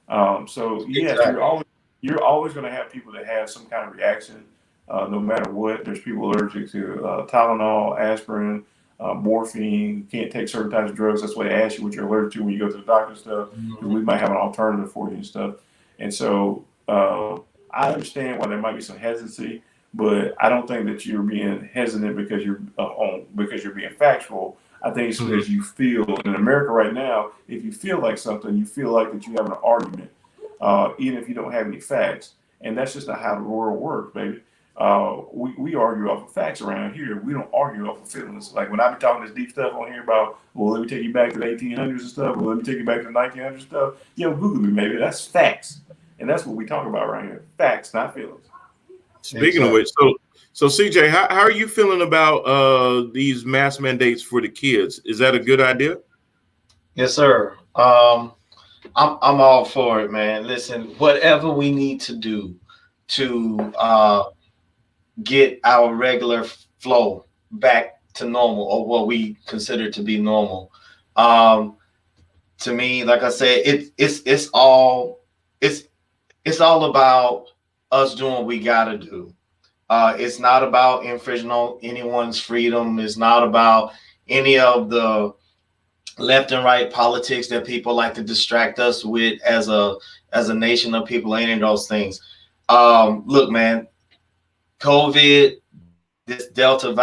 J: So yes, exactly. You're always going to have people that have some kind of reaction, no matter what. There's people allergic to Tylenol, aspirin, morphine. You can't take certain types of drugs. That's why they ask you what you're allergic to when you go to the doctor and stuff. Mm-hmm. We might have an alternative for you and stuff. And so I understand why there might be some hesitancy, but I don't think that you're being hesitant because you're being factual. I think it's because you feel, in America right now, if you feel like something, you feel like that you have an argument, even if you don't have any facts. And that's just not how the world works, baby. We argue off of facts around here. We don't argue off of feelings. Like when I be talking this deep stuff on here about, well, let me take you back to the 1800s and stuff, well, let me take you back to the 1900s stuff. Google me, maybe. That's facts. And that's what we talk about right here. Facts, not feelings.
C: Speaking of which, so CJ, how are you feeling about these mask mandates for the kids? Is that a good idea?
D: Yes, sir. I'm all for it, man. Listen, whatever we need to do to get our regular flow back to normal, or what we consider to be normal. To me, like I said, it's all about us doing what we gotta do. It's not about infringing on anyone's freedom. It's not about any of the left and right politics that people like to distract us with as a nation of people. Any of those things. Look, man, COVID, this Delta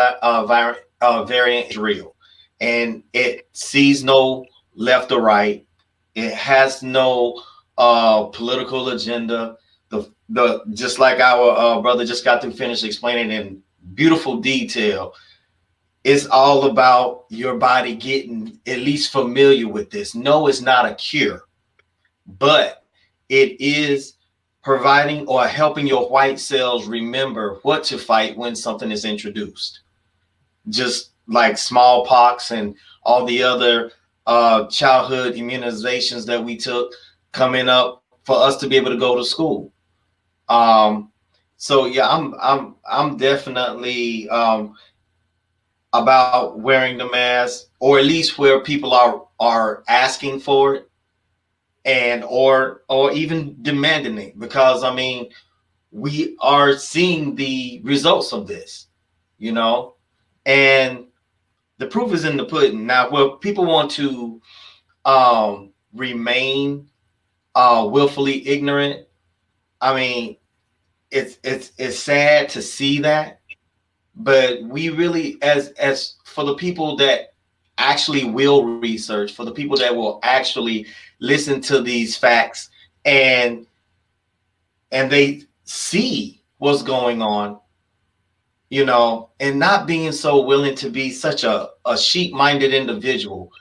D: variant is real, and it sees no left or right. It has no political agenda. The just like our brother just got to finish explaining in beautiful detail. It's all about your body getting at least familiar with this. No, it's not a cure, but it is providing or helping your white cells remember what to fight when something is introduced. Just like smallpox and all the other childhood immunizations that we took coming up for us to be able to go to school. So yeah, I'm definitely about wearing the mask, or at least where people are asking for it, and or even demanding it, because I mean, we are seeing the results of this, and the proof is in the pudding. Now, well, people want to remain willfully ignorant. I mean, it's sad to see that, but we really, as for the people that actually will research, for the people that will actually listen to these facts and they see what's going on, and not being so willing to be such a sheep-minded individual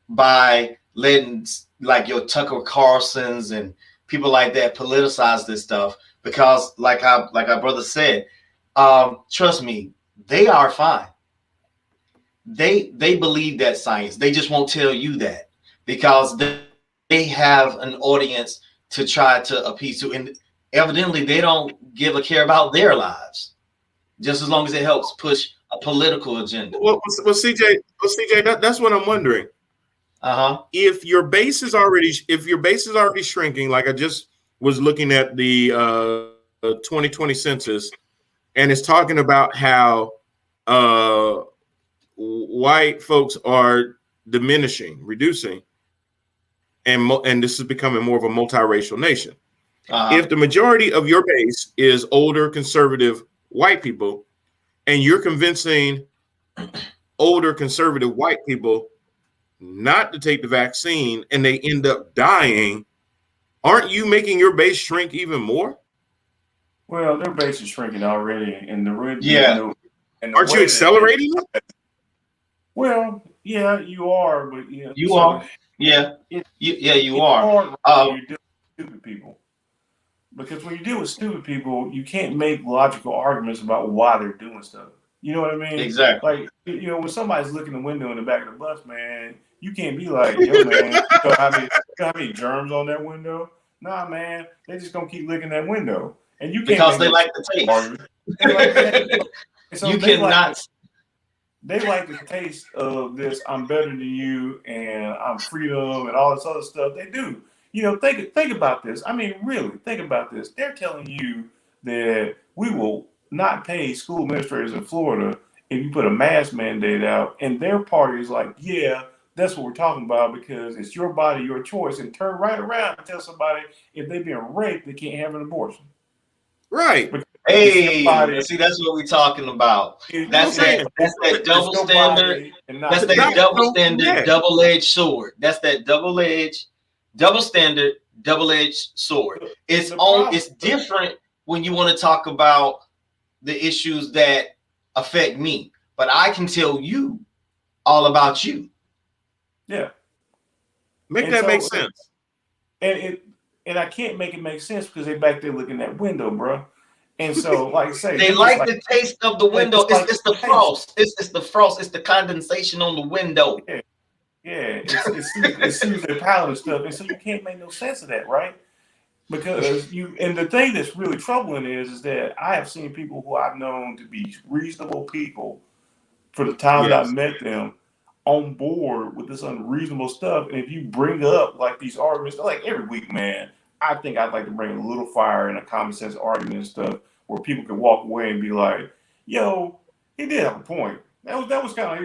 D: by letting like your Tucker Carlsons and people like that politicize this stuff, because like our brother said, trust me, they are fine. They believe that science. They just won't tell you that, because they have an audience to try to appease to, and evidently they don't give a care about their lives, just as long as it helps push a political agenda.
C: Well, CJ, that's what I'm wondering. If your base is already shrinking, like I just was looking at the 2020 census, and it's talking about how white folks are reducing, and this is becoming more of a multiracial nation. If the majority of your base is older conservative white people, and you're convincing older conservative white people not to take the vaccine, and they end up dying, aren't you making your base shrink even more?
J: Well, their base is shrinking already, and
C: aren't you accelerating it?
J: Well, yeah, you are, but
D: you are. Yeah, you are.
J: When you deal with stupid people, because when you deal with stupid people, you can't make logical arguments about why they're doing stuff. You know what I mean?
D: Exactly.
J: Like, when somebody's looking in the window in the back of the bus, man, you can't be like, yo, man, you know how many germs on that window? Nah, man, they're just gonna keep licking that window, and you can't,
D: because they like the taste.
J: So
D: you cannot.
J: They like the taste of this. I'm better than you, and I'm freedom, and all this other stuff. They do. Think about this. I mean, really, think about this. They're telling you that we will not pay school administrators in Florida if you put a mask mandate out, and their party is like, yeah, that's what we're talking about, because it's your body, your choice, and turn right around and tell somebody if they've been raped, they can't have an abortion.
C: Right.
D: Hey, see, that's what we're talking about. That's that double standard. That's that double standard, double-edged sword. That's that double standard, double-edged sword. It's different when you want to talk about the issues that affect me, but I can tell you all about you.
J: Yeah.
C: Make sense.
J: And I can't make it make sense because they back there looking at window, bro. And so, like I say,
D: They like the taste of the window. It's the
J: taste.
D: frost. It's the frost. It's the condensation on the window.
J: Yeah, it soothes their palate and stuff. And so you can't make no sense of that, right? Because and the thing that's really troubling is that I have seen people who I've known to be reasonable people for the time that I've met them on board with this unreasonable stuff. And if you bring up like these arguments, like every week, man, I think I'd like to bring a little fire and a common sense argument and stuff where people can walk away and be like, yo, he did have a point. That was kind of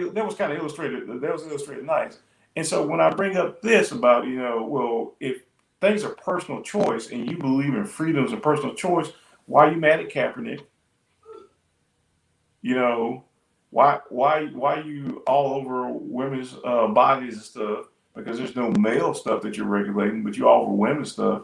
J: illustrated. That was illustrated nice. And so when I bring up this about, well, if things are personal choice and you believe in freedoms and personal choice, why are you mad at Kaepernick? Why you all over women's bodies and stuff? Because there's no male stuff that you're regulating, but you all over women's stuff.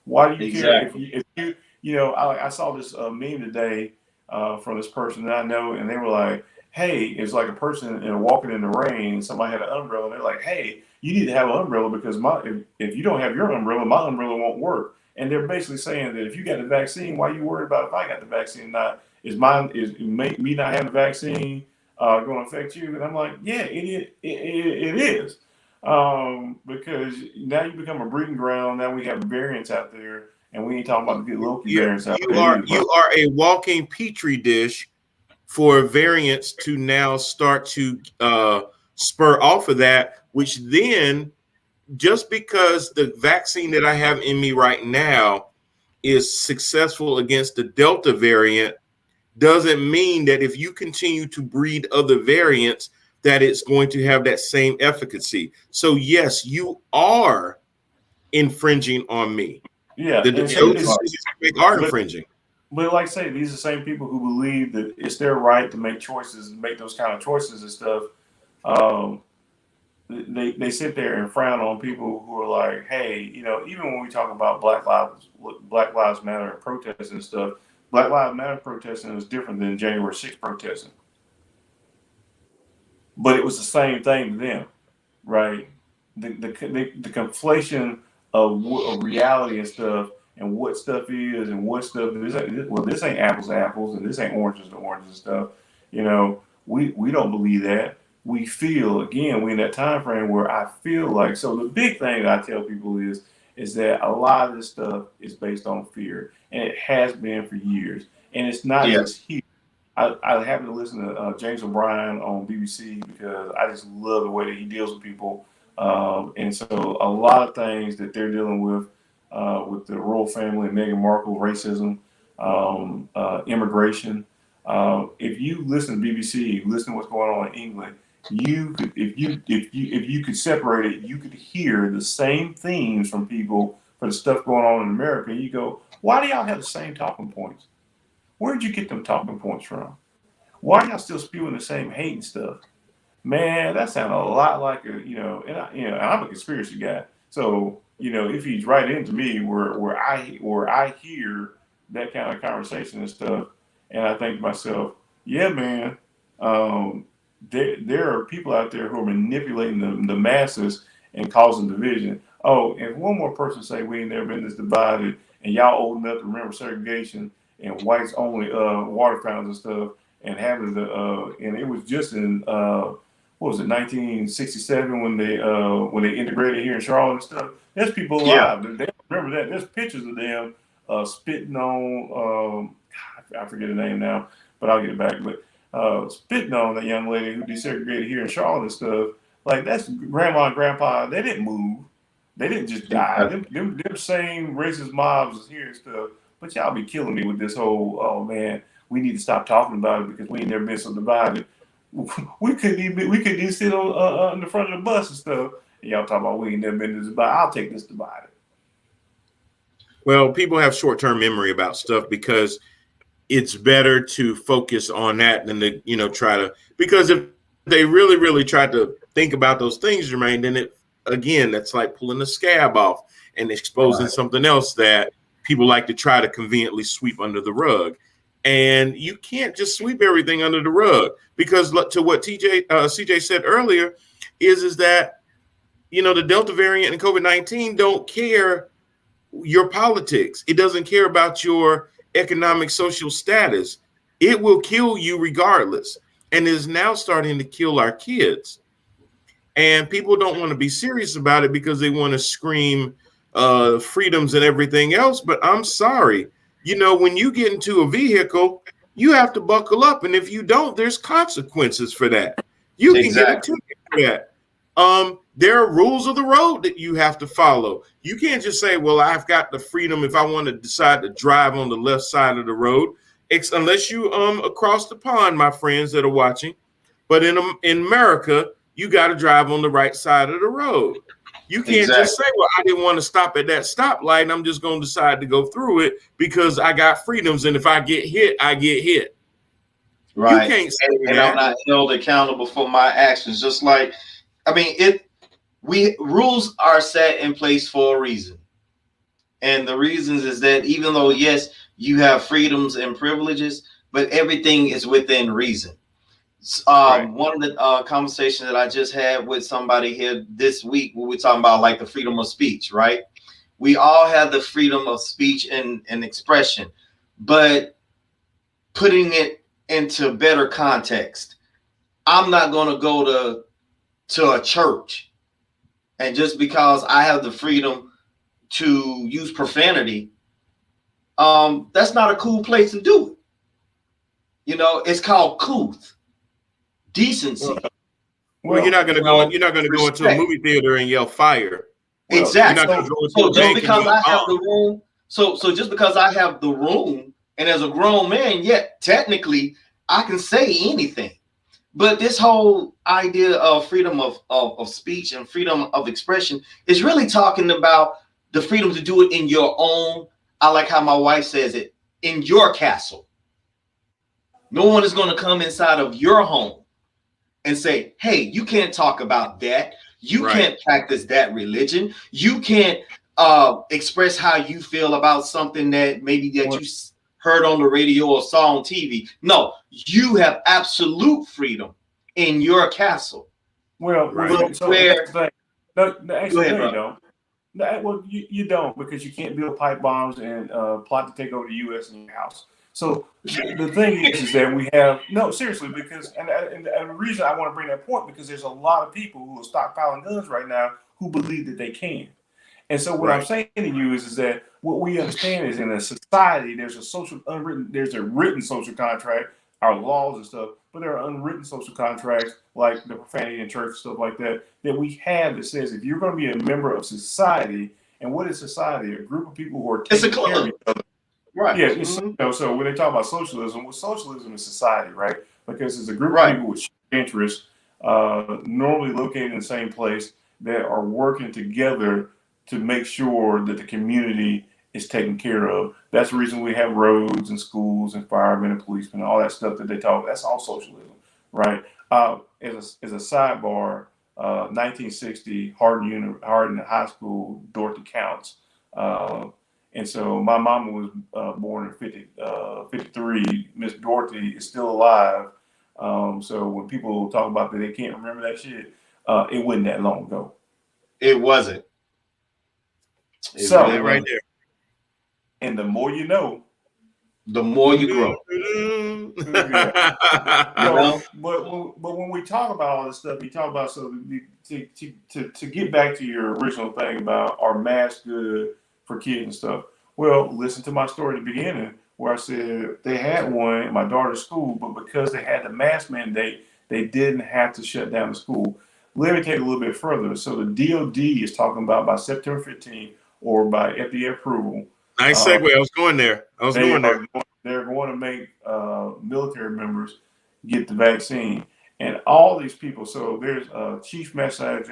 J: Why do you care if you I saw this meme today from this person that I know, and they were like, hey, it's like a person walking in the rain, and somebody had an umbrella, and they're like, hey, you need to have an umbrella because if you don't have your umbrella, my umbrella won't work. And they're basically saying that if you got the vaccine, why are you worried about if I got the vaccine or not? Is me not having the vaccine going to affect you? And I'm like, yeah, it is. Because now you become a breeding ground. Now we have variants out there, and we ain't talking about the good Loki variants out there.
C: You are a walking petri dish for variants to now start to spur off of that, which then, just because the vaccine that I have in me right now is successful against the Delta variant, doesn't mean that if you continue to breed other variants, that it's going to have that same efficacy. So yes, you are infringing on me.
J: Yeah,
C: the decisions you make are infringing.
J: But like I say, these are the same people who believe that it's their right to make choices and make those kind of choices and stuff. They sit there and frown on people who are like, hey, even when we talk about Black Lives Matter and protesting and stuff, Black Lives Matter protesting is different than January 6th protesting. But it was the same thing to them, right? The conflation of reality and stuff, and what stuff is and what stuff is. Well, this ain't apples to apples, and this ain't oranges to oranges and stuff. We don't believe that. We feel, again, we're in that time frame where I feel like, so the big thing that I tell people is that a lot of this stuff is based on fear, and it has been for years. And it's not just here. I happen to listen to James O'Brien on BBC because I just love the way that he deals with people. And so a lot of things that they're dealing with the royal family, Meghan Markle, racism, immigration. If you listen to BBC, listen to what's going on in England, if you could separate it, you could hear the same themes from people for the stuff going on in America. You go, why do y'all have the same talking points? Where did you get them talking points from? Why are y'all still spewing the same hate and stuff? Man, that sounds a lot like I'm a conspiracy guy. So, if he's right into me where I hear that kind of conversation and stuff, and I think to myself, yeah, man, there are people out there who are manipulating the masses and causing division. Oh, if one more person say we ain't never been this divided, and y'all old enough to remember segregation and whites only water fountains and stuff, and having and it was just in 1967 when they integrated here in Charlotte and stuff. There's people alive. They remember that. There's pictures of them spitting on I forget the name now, but I'll get it back. But spitting on that young lady who desegregated here in Charlotte and stuff. Like, that's grandma and grandpa. They didn't move. They didn't just die. Them same racist mobs is here and stuff. But y'all be killing me with this whole, oh man, we need to stop talking about it because we ain't never been so divided. We couldn't even sit on in the front of the bus and stuff. And y'all talking about we ain't never been this divided. I'll take this divided.
C: Well, people have short-term memory about stuff because it's better to focus on that than to, try to, because if they really, really tried to think about those things, Jermaine, then that's like pulling the scab off and exposing something else that people like to try to conveniently sweep under the rug. And you can't just sweep everything under the rug, because to what CJ said earlier is that, the Delta variant and COVID-19 don't care your politics. It doesn't care about your economic, social status. It will kill you regardless. And is now starting to kill our kids. And people don't want to be serious about it because they want to scream freedoms and everything else. But I'm sorry, you know, when you get into a vehicle, you have to buckle up. And if you don't, there's consequences for that. You can get a ticket for that. There are rules of the road that you have to follow. You can't just say, well, I've got the freedom if I want to decide to drive on the left side of the road, unless you across the pond, my friends that are watching. But in America, you got to drive on the right side of the road. You can't just say, well, I didn't want to stop at that stoplight and I'm just going to decide to go through it because I got freedoms. And if I get hit, I get hit.
D: Right.
C: You can't say
D: and
C: that.
D: I'm not held accountable for my actions. Just like, I mean, rules are set in place for a reason. And the reasons is that even though, yes, you have freedoms and privileges, but everything is within reason. One of the conversations that I just had with somebody here this week, where we're talking about like the freedom of speech, right? We all have the freedom of speech and expression, but putting it into better context. I'm not going to go to a church and just because I have the freedom to use profanity, that's not a cool place to do it. You know, it's called couth. Decency.
C: Well, you're not going to go. You're not going to go into a movie theater and yell fire.
D: Exactly. So just because I have
C: the
D: room, so just because I have the room, and as a grown man, yet technically I can say anything. But this whole idea of freedom of speech and freedom of expression is really talking about the freedom to do it in your own. I like how my wife says it, in your castle. No one is going to come inside of your home and say, hey, you can't talk about that. You can't practice that religion. You can't express how you feel about something that maybe that you heard on the radio or saw on TV. No, you have absolute freedom in your castle.
J: Well, you don't, because you can't build pipe bombs and plot to take over the U.S. in your house. So the thing is that we have seriously, because and the reason I want to bring that point, because there's a lot of people who are stockpiling guns right now who believe that they can. And so what I'm saying to you is that what we understand is in a society there's a written social contract, our laws and stuff, but there are unwritten social contracts like the profanity in church and stuff like that we have that says if you're going to be a member of society, and what is society? A group of people who are taking care of each other. Right. Yeah. Mm-hmm. So when they talk about socialism, well, socialism is society, right? Because it's a group of people with interests, normally located in the same place, that are working together to make sure that the community is taken care of. That's the reason we have roads and schools and firemen and policemen and all that stuff that they talk. That's all socialism, right? As a sidebar, 1960, Hardin High School, Dorothy counts. And so my mama was born in 53. Miss Dorothy is still alive. So when people talk about that they can't remember that shit, it wasn't that long ago.
D: It wasn't.
J: So right there. And the more you know,
D: the more you grow.
J: But when we talk about all this stuff, we talk about to get back to your original thing about are masks good for kids and stuff. Well, listen to my story at the beginning where I said they had one in my daughter's school, but because they had the mask mandate, they didn't have to shut down the school. Let me take it a little bit further. So the DOD is talking about by September 15th or by FDA approval.
C: Nice segue. I was going there.
J: They're going to make military members get the vaccine, and all these people. So there's Chief Master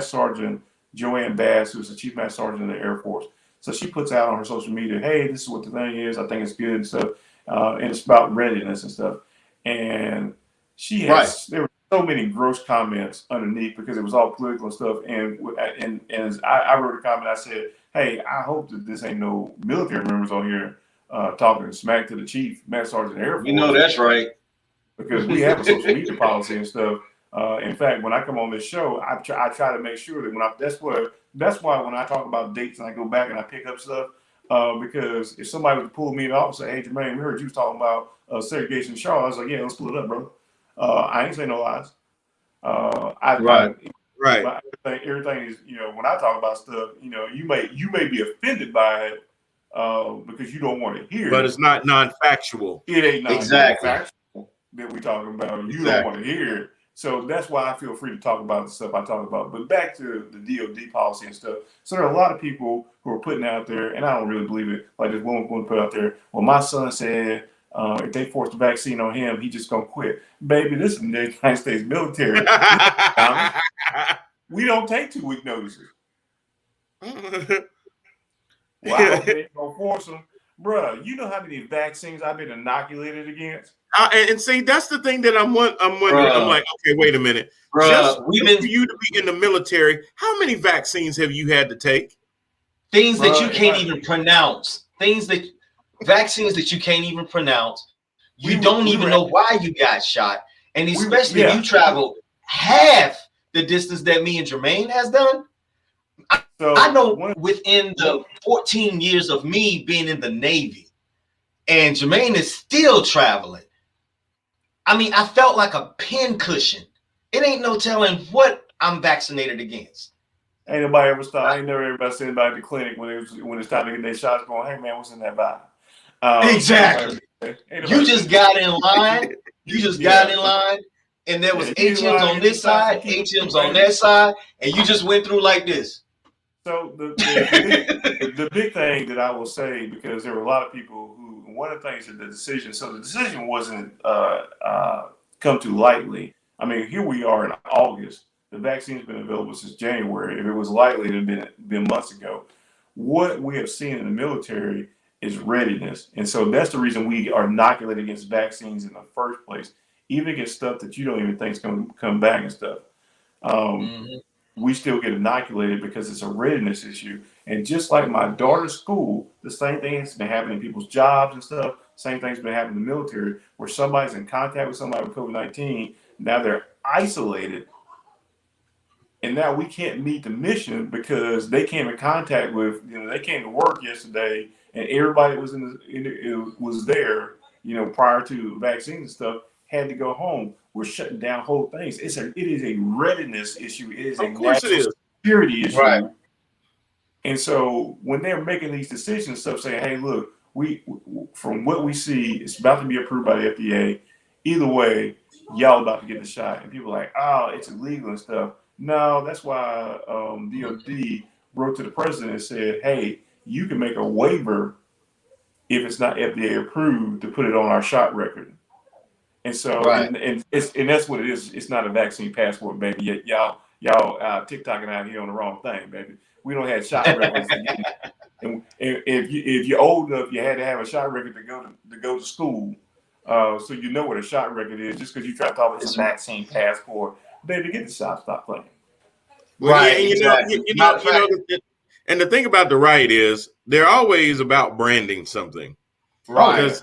J: Sergeant Joanne Bass, who's the Chief Master Sergeant of the Air Force. So she puts out on her social media, "Hey, this is what the thing is. I think it's good and stuff, and it's about readiness and stuff." And she has there were so many gross comments underneath because it was all political and stuff. And as I wrote a comment, I said, "Hey, I hope that this ain't no military members on here talking smack to the Chief Master Sergeant of the Air Force."
D: You know that's right,
J: because we have a social media policy and stuff. In fact, when I come on this show, I try to make sure that that's why when I talk about dates and I go back and I pick up stuff, Because if somebody would pull me in the office and say, "Hey, Jermaine, we heard you was talking about segregation in Charlotte," I was like, "Yeah, let's pull it up, brother." I ain't saying no lies.
C: Right.
J: Everything is, when I talk about stuff, you may be offended by it because you don't want to hear
C: But
J: it.
C: it's not non-factual.
J: It ain't
D: Exactly.
J: non-factual that we talking about. You
D: Exactly.
J: don't want to hear it. So that's why I feel free to talk about the stuff I talk about. But back to the DOD policy and stuff. So there are a lot of people who are putting out there, and I don't really believe it. Like this woman put out there, well, my son said if they force the vaccine on him, he just gonna quit. Baby, this is the United States military. We don't take 2-week notices. Well, I hope they ain't gonna force them. Bruh, you know how many vaccines I've been inoculated against?
C: And see, that's the thing that I'm wondering.
D: Bruh.
C: I'm like, okay, wait a minute.
D: Bruh,
C: Just for you to be in the military, how many vaccines have you had to take?
D: Things that you can't even pronounce. Vaccines that you can't even pronounce. You don't even know why you got shot. And especially if you travel half the distance that me and Jermaine has done. I know within the 14 years of me being in the Navy, and Jermaine is still traveling. I mean, I felt like a pin cushion. It ain't no telling what I'm vaccinated against.
J: Ain't nobody ever stopped. I ain't never everybody seen anybody at the clinic when it's time to get their shots going. Hey man, what's in that vial?
D: Exactly. You just got in line. You just got in line, and there was HMs on this side, HMs on that side, and you just went through like this.
J: So the big thing that I will say, because there were a lot of people who, one of the things that the decision wasn't come too lightly. I mean, here we are in August. The vaccine's been available since January. If it was likely, it had been months ago. What we have seen in the military is readiness. And so that's the reason we are inoculated against vaccines in the first place, even against stuff that you don't even think is going to come back and stuff. We still get inoculated because it's a readiness issue. And just like my daughter's school, the same thing has been happening in people's jobs and stuff. Same thing's been happening in the military, where somebody's in contact with somebody with COVID-19. Now they're isolated. And now we can't meet the mission because they came in contact with, they came to work yesterday and everybody that was was there, prior to vaccines and stuff, had to go home. We're shutting down whole things. It is a readiness issue. It is a national security issue.
D: Right.
J: And so when they're making these decisions, stuff saying, hey, look, we from what we see, it's about to be approved by the FDA. Either way, y'all about to get the shot. And people are like, oh, it's illegal and stuff. No, that's why DOD wrote to the president and said, hey, you can make a waiver if it's not FDA approved to put it on our shot record. And so, and that's what it is. It's not a vaccine passport, baby. Yet y'all TikToking out here on the wrong thing, baby. We don't have shot records. And if you're old enough, you had to have a shot record to go to school. So you know what a shot record is. Just because you try to talk about it's a vaccine passport, baby, get the shot. Stop playing.
C: Right. And and the thing about the right is they're always about branding something.
D: Right.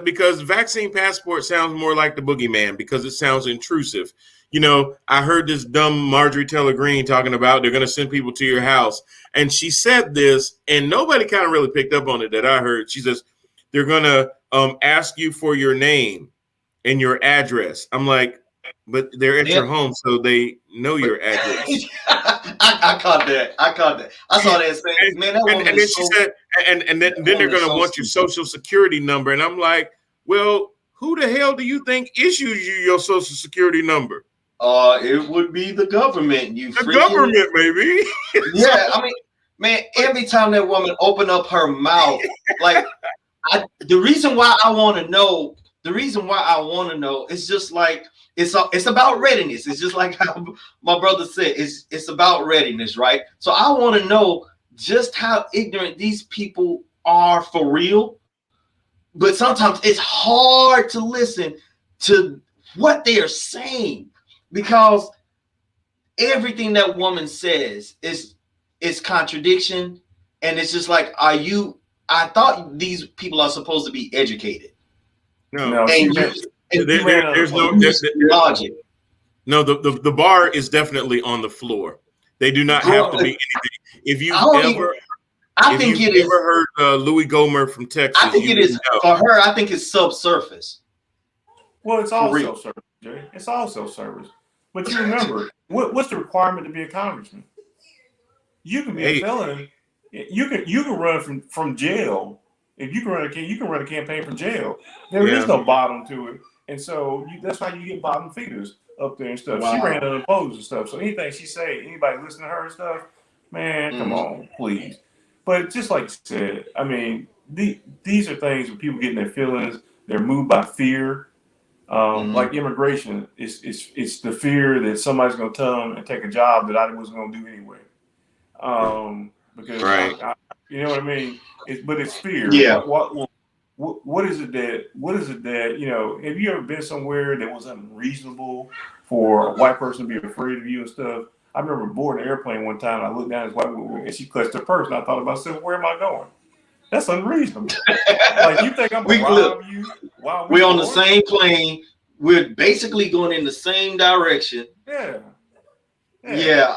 C: Because vaccine passport sounds more like the boogeyman because it sounds intrusive. I heard this dumb Marjorie Taylor Greene talking about they're going to send people to your house. And she said this, and nobody kind of really picked up on it that I heard. She says, they're going to ask you for your name and your address. I'm like, but they're at your home, so they know your address.
D: I caught that. I saw that saying, man, that woman
C: and then she said, and then they're going to want your social security number. And I'm like, well, who the hell do you think issues you your social security number?
D: It would be the government.
C: Government, maybe.
D: Yeah, I mean, man, every time that woman opened up her mouth, like, the reason why I want to know is just like, it's about readiness. It's just like how my brother said, it's about readiness, right? So I want to know just how ignorant these people are for real. But sometimes it's hard to listen to what they are saying because everything that woman says is contradiction. And it's just like, I thought these people are supposed to be educated.
C: No,
D: and
C: there's no
D: logic.
C: No, the bar is definitely on the floor. They do not have to be anything. If you
D: I I
C: if
D: think
C: you've
D: it is.
C: ever heard Louis Gomer from Texas,
D: I think it is for her. I think it's subsurface.
J: Well, it's all self-service, Jay. It's all self-service. But you remember, what's the requirement to be a congressman? You can be a felon. You can run from jail. If you can run a campaign from jail. There is no bottom to it, and so that's why you get bottom figures up there and stuff. Wow. She ran unopposed and stuff. So anything she say, anybody listening to her and stuff, man, come on, please. But just like you said, I mean, these are things where people get in their feelings. They're moved by fear. Like immigration, it's the fear that somebody's going to come and take a job that I wasn't going to do anyway. Because you know what I mean. But it's fear.
D: Yeah.
J: What is it that you know? Have you ever been somewhere that was unreasonable for a white person to be afraid of you and stuff? I remember boarding an airplane one time. I looked down at this white woman and she clutched her purse. And I thought about myself, where am I going? That's unreasonable. Like, you think I'm going to rob you? While
D: we're on the same plane. We're basically going in the same direction.
J: Yeah.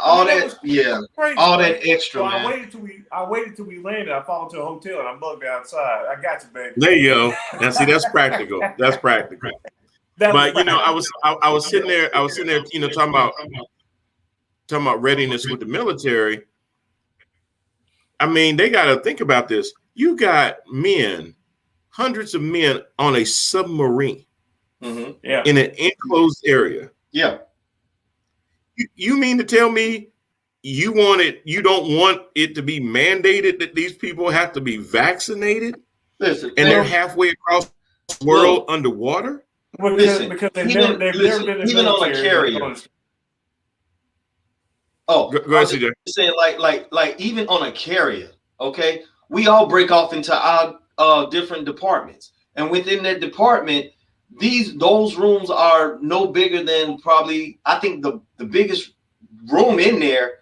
D: All that extra.
J: So
D: man.
J: I waited till we landed. I followed to a hotel and I bugged outside. I got you, baby.
C: There you go. Now see, that's practical. That's practical. But you know, I was sitting there, you know, talking about readiness with the military. I mean, they got to think about this. You got men, hundreds of men on a submarine in an enclosed area.
D: Yeah.
C: You mean to tell me you don't want it to be mandated that these people have to be vaccinated?
D: Listen,
C: and they're halfway across the world underwater?
J: Because they've never been
D: even on a carrier. Oh,
C: go ahead, CJ.
D: Saying like even on a carrier, okay, we all break off into our different departments, and within that department, those rooms are no bigger than probably, I think the biggest room in there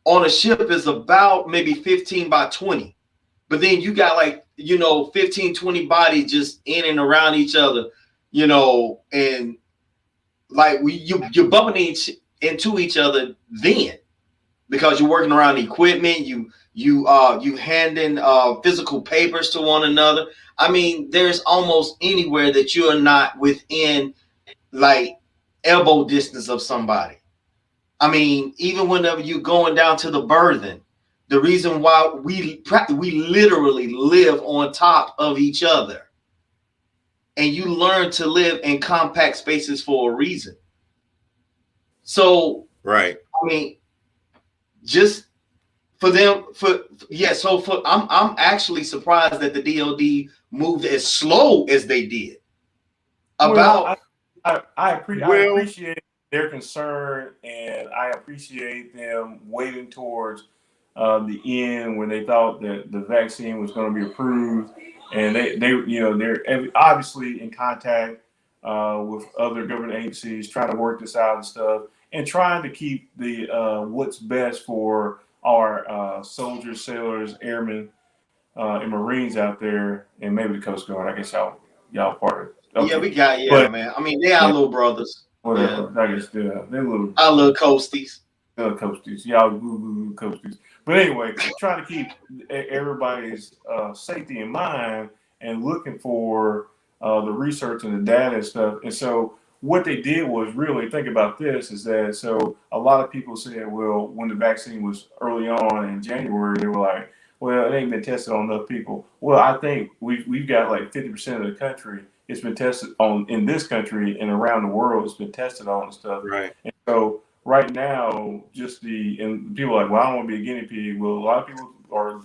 D: on a ship is about maybe 15 by 20, but then you got 15, 20 bodies just in and around each other, and like you're bumping into each other then, because you're working around equipment, you handing physical papers to one another. I mean, there's almost anywhere that you are not within like elbow distance of somebody. I mean, even whenever you're going down to the berthing, the reason why we literally live on top of each other, and you learn to live in compact spaces for a reason. So,
C: right.
D: I mean, just for them, I'm actually surprised that the DOD moved as slow as they did.
J: I appreciate their concern, and I appreciate them waiting towards the end when they thought that the vaccine was going to be approved, and they're obviously in contact with other government agencies trying to work this out and stuff, and trying to keep the what's best for our soldiers, sailors, airmen, and Marines out there, and maybe the Coast Guard. I guess y'all part of it. Okay.
D: Yeah, we got man. I mean, they are little brothers.
J: Whatever. Yeah. I guess they're little.
D: I love coasties.
J: Coasties. Y'all goo coasties. But anyway, trying to keep everybody's safety in mind and looking for the research and the data and stuff. And so what they did was really think about this is that, so a lot of people said, well, when the vaccine was early on in January, they were like, well, it ain't been tested on enough people. Well, I think we've got like 50% of the country it's been tested on in this country, and around the world it's been tested on and stuff.
C: Right.
J: And so right now, and people are like, well, I don't want to be a guinea pig. Well, a lot of people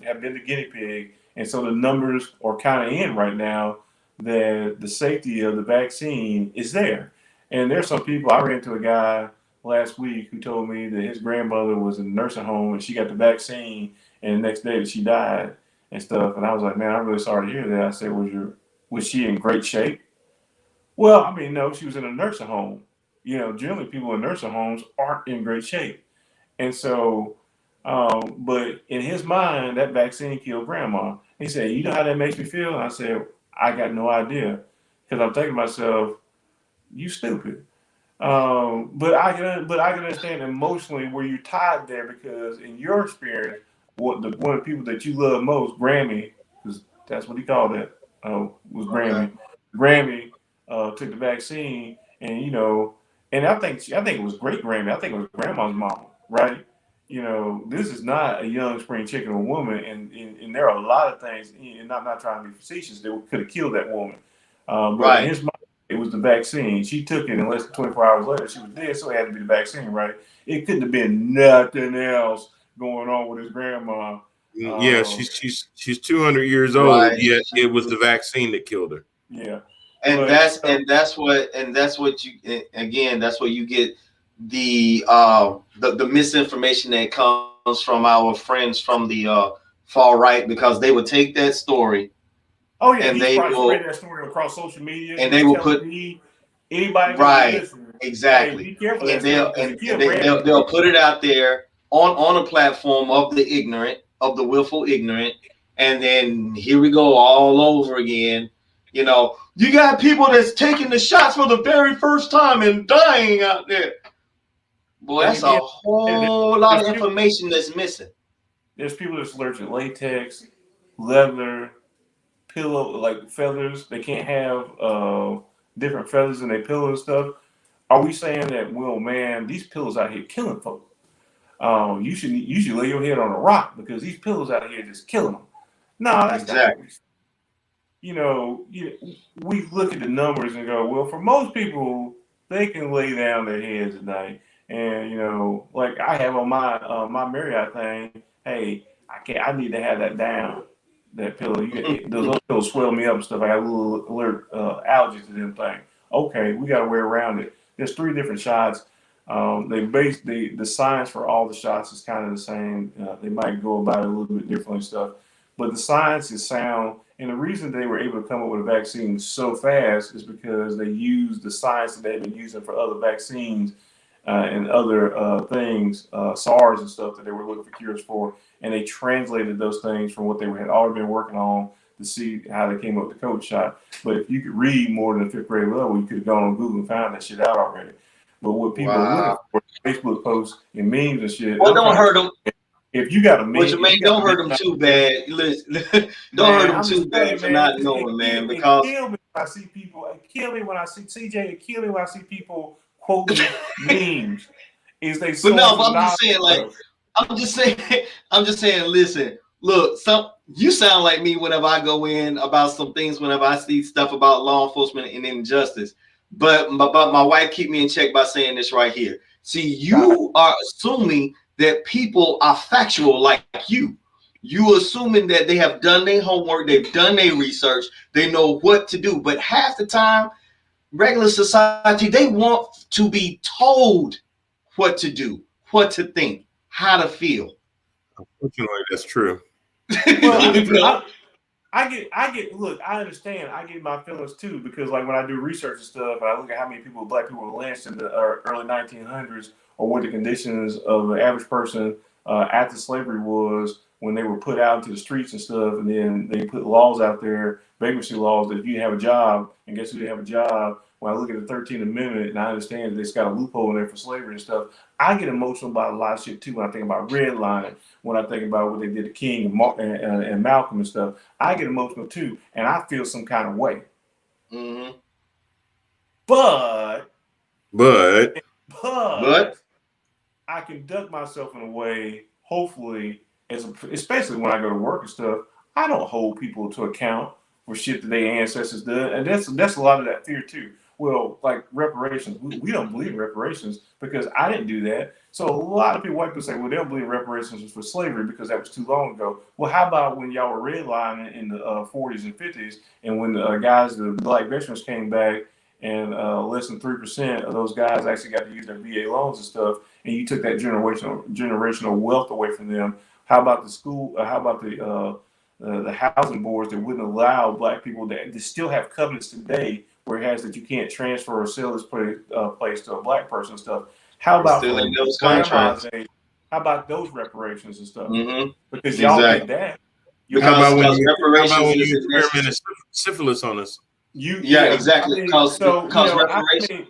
J: have been the guinea pig, and so the numbers are kind of in right now that the safety of the vaccine is there. And there's some people, I ran into a guy last week who told me that his grandmother was in a nursing home and she got the vaccine, and the next day that she died and stuff. And I was like, man, I'm really sorry to hear that. I said, was she in great shape? Well, I mean, no, she was in a nursing home. Generally people in nursing homes aren't in great shape. And so, but in his mind, that vaccine killed grandma. He said, you know how that makes me feel? And I said, I got no idea. Because I'm thinking to myself, you stupid. But I can understand emotionally where you're tied there, because in your experience, one of the people that you love most, Grammy, because that's what he called it, was Grammy. Grammy took the vaccine, and and I think it was great Grammy. I think it was grandma's mama, right? This is not a young spring chicken or woman, and there are a lot of things, and not trying to be facetious, that could have killed that woman. But in his mind, it was the vaccine. She took it, and less than 24 hours later, she was dead, so it had to be the vaccine, right? It couldn't have been nothing else going on with his grandma.
C: Yeah, she's 200 years old, yet it was the vaccine that killed her.
J: Yeah.
D: And that's what you get the misinformation that comes from our friends from the far right, because they would take that story.
J: Oh yeah, and they will spread that story across social media,
D: and they will put
J: anybody
D: right, exactly,
J: hey, be careful,
D: and they'll put it out there on a platform of the ignorant, of the willful ignorant, and then here we go all over again. You got people that's taking the shots for the very first time and dying out there. Boy, that's a whole lot of information that's missing.
J: There's people that's allergic to latex, leather, pillow, like feathers. They can't have different feathers in their pillow and stuff. Are we saying that, well, man, these pillows out here killing folks? You should lay your head on a rock because these pillows out here just killing them. No, that's exactly. We look at the numbers and go, well, for most people, they can lay down their heads at night. And like I have on my my Marriott thing, hey, I need to have that down, that pillow. Those pillows swell me up and stuff. I got a little alert allergies to them thing. Okay, we got a way around it. There's 3 different shots. They base the science for all the shots is kind of the same. They might go about it a little bit differently and stuff, but the science is sound. And the reason they were able to come up with a vaccine so fast is because they used the science that they've been using for other vaccines and other things, SARS and stuff that they were looking for cures for, and they translated those things from what they had already been working on to see how they came up with the COVID shot. But if you could read more than the 5th grade level, you could have gone on Google and found that shit out already. But what people are looking for, Facebook posts and memes and shit.
D: Well, don't hurt them.
J: If you got a meme,
D: don't hurt them too bad. Don't hurt them too bad for not knowing, man. Because
J: it kills me when I see people. It kills me when I see CJ. It kills me when I see people quoting memes.
D: But no, I'm just saying. Listen, look, you sound like me whenever I go in about some things. Whenever I see stuff about law enforcement and injustice, but my wife keep me in check by saying this right here. See, you are assuming that people are factual like you. You assuming that they have done their homework, they've done their research, they know what to do. But half the time, regular society, they want to be told what to do, what to think, how to feel.
C: Unfortunately, that's true.
J: Well, I get. Look, I understand. I get my feelings too, because like when I do research and stuff, and I look at how many black people were lynched in the early 1900s, or what the conditions of the average person after slavery was when they were put out into the streets and stuff, and then they put laws out there, vagrancy laws, that if you have a job, and guess who didn't have a job? When I look at the 13th Amendment, and I understand that it's got a loophole in there for slavery and stuff, I get emotional about a lot of shit too when I think about redlining, when I think about what they did to King and Malcolm and stuff. I get emotional too, and I feel some kind of way.
D: Mm-hmm.
J: But I conduct myself in a way, hopefully, especially when I go to work and stuff, I don't hold people to account for shit that their ancestors did, and that's a lot of that fear too. Well, like reparations, we don't believe in reparations because I didn't do that. So a lot of white people say, well, they don't believe reparations was for slavery because that was too long ago. Well, how about when y'all were redlining in the 40s and 50s, and when the black veterans came back, and less than 3% of those guys actually got to use their VA loans and stuff, and you took that generational wealth away from them. How about the school? How about the housing boards that wouldn't allow black people that still have covenants today, where it has that you can't transfer or sell this place to a black person and stuff? How about
D: those contracts?
J: How about those reparations and stuff?
D: Mm-hmm.
J: Because y'all did that.
C: How about when you experimented syphilis on us?
D: Exactly.
J: Reparations.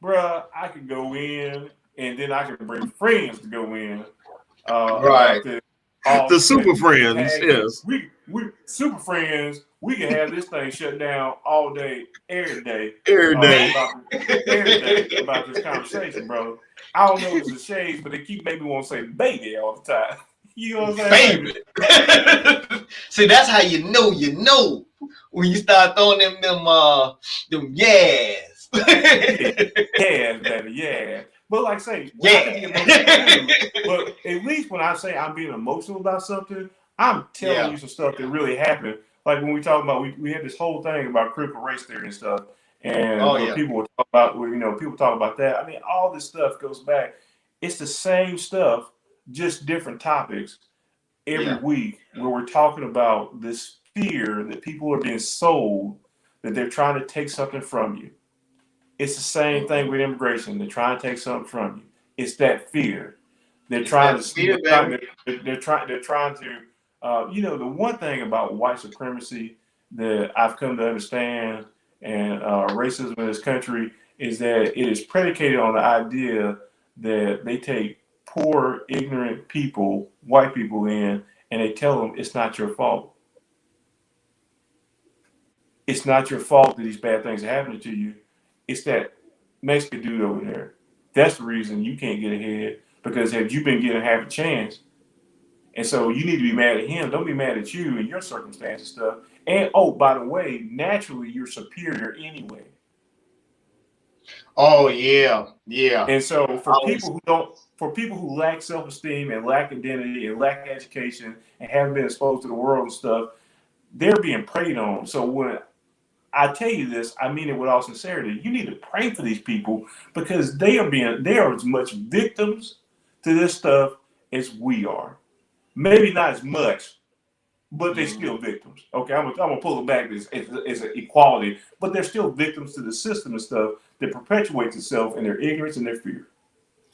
J: Bruh, I could go in, and then I could bring friends to go in.
D: Right.
J: all
C: The
J: the
C: super
J: same.
C: friends, yes.
J: We super friends. We can have this thing shut down all day, every day,
C: Every day.
J: every day about this conversation, bro. I don't know if it's a shade, but they keep making me want to say baby all the time. You know what I'm saying?
D: Baby. See, that's how you know when you start throwing them yes.
J: Yeah, baby, yeah. But like I say, I can be emotional too. But at least when I say I'm being emotional about something, I'm telling you some stuff that really happened. Like when we talk about, we had this whole thing about critical race theory and stuff, and people were talking about, people talk about that. I mean, all this stuff goes back. It's the same stuff, just different topics every week, where we're talking about this fear that people are being sold that they're trying to take something from you. It's the same thing with immigration. They're trying to take something from you. It's that fear. They're trying to. They're trying to. The one thing about white supremacy that I've come to understand and racism in this country is that it is predicated on the idea that they take poor, ignorant people, white people in, and they tell them it's not your fault. It's not your fault that these bad things are happening to you. It's that Mexican dude over there. That's the reason you can't get ahead, because have you been given half a chance? And so you need to be mad at him. Don't be mad at you and your circumstances stuff. And by the way, naturally you're superior anyway.
D: Oh yeah.
J: And so for people who lack self-esteem and lack identity and lack education and haven't been exposed to the world and stuff, they're being preyed on. So when I tell you this, I mean it with all sincerity. You need to pray for these people, because they are as much victims to this stuff as we are. Maybe not as much, but they're still victims. Okay, I'm gonna pull it back as an equality, but they're still victims to the system and stuff that perpetuates itself in their ignorance and their fear.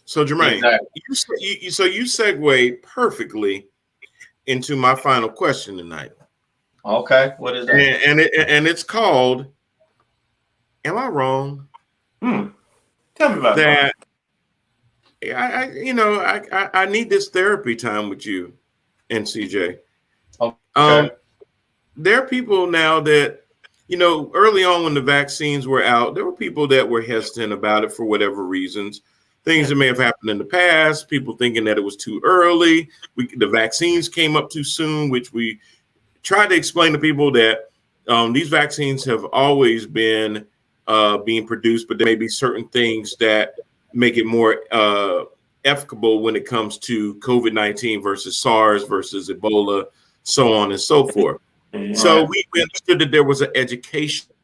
C: So Jermaine, you segued perfectly into my final question tonight.
D: Okay, what is that?
C: And it's called, am I wrong?
J: Tell me about
C: that. I need this therapy time with you and CJ.
D: Okay.
C: There are people now that, early on when the vaccines were out, there were people that were hesitant about it for whatever reasons. Things that may have happened in the past, people thinking that it was too early. The vaccines came up too soon, which we tried to explain to people that these vaccines have always been being produced, but there may be certain things that make it more efficable when it comes to COVID-19 versus SARS versus Ebola, so on and so forth. So we understood that there was an educational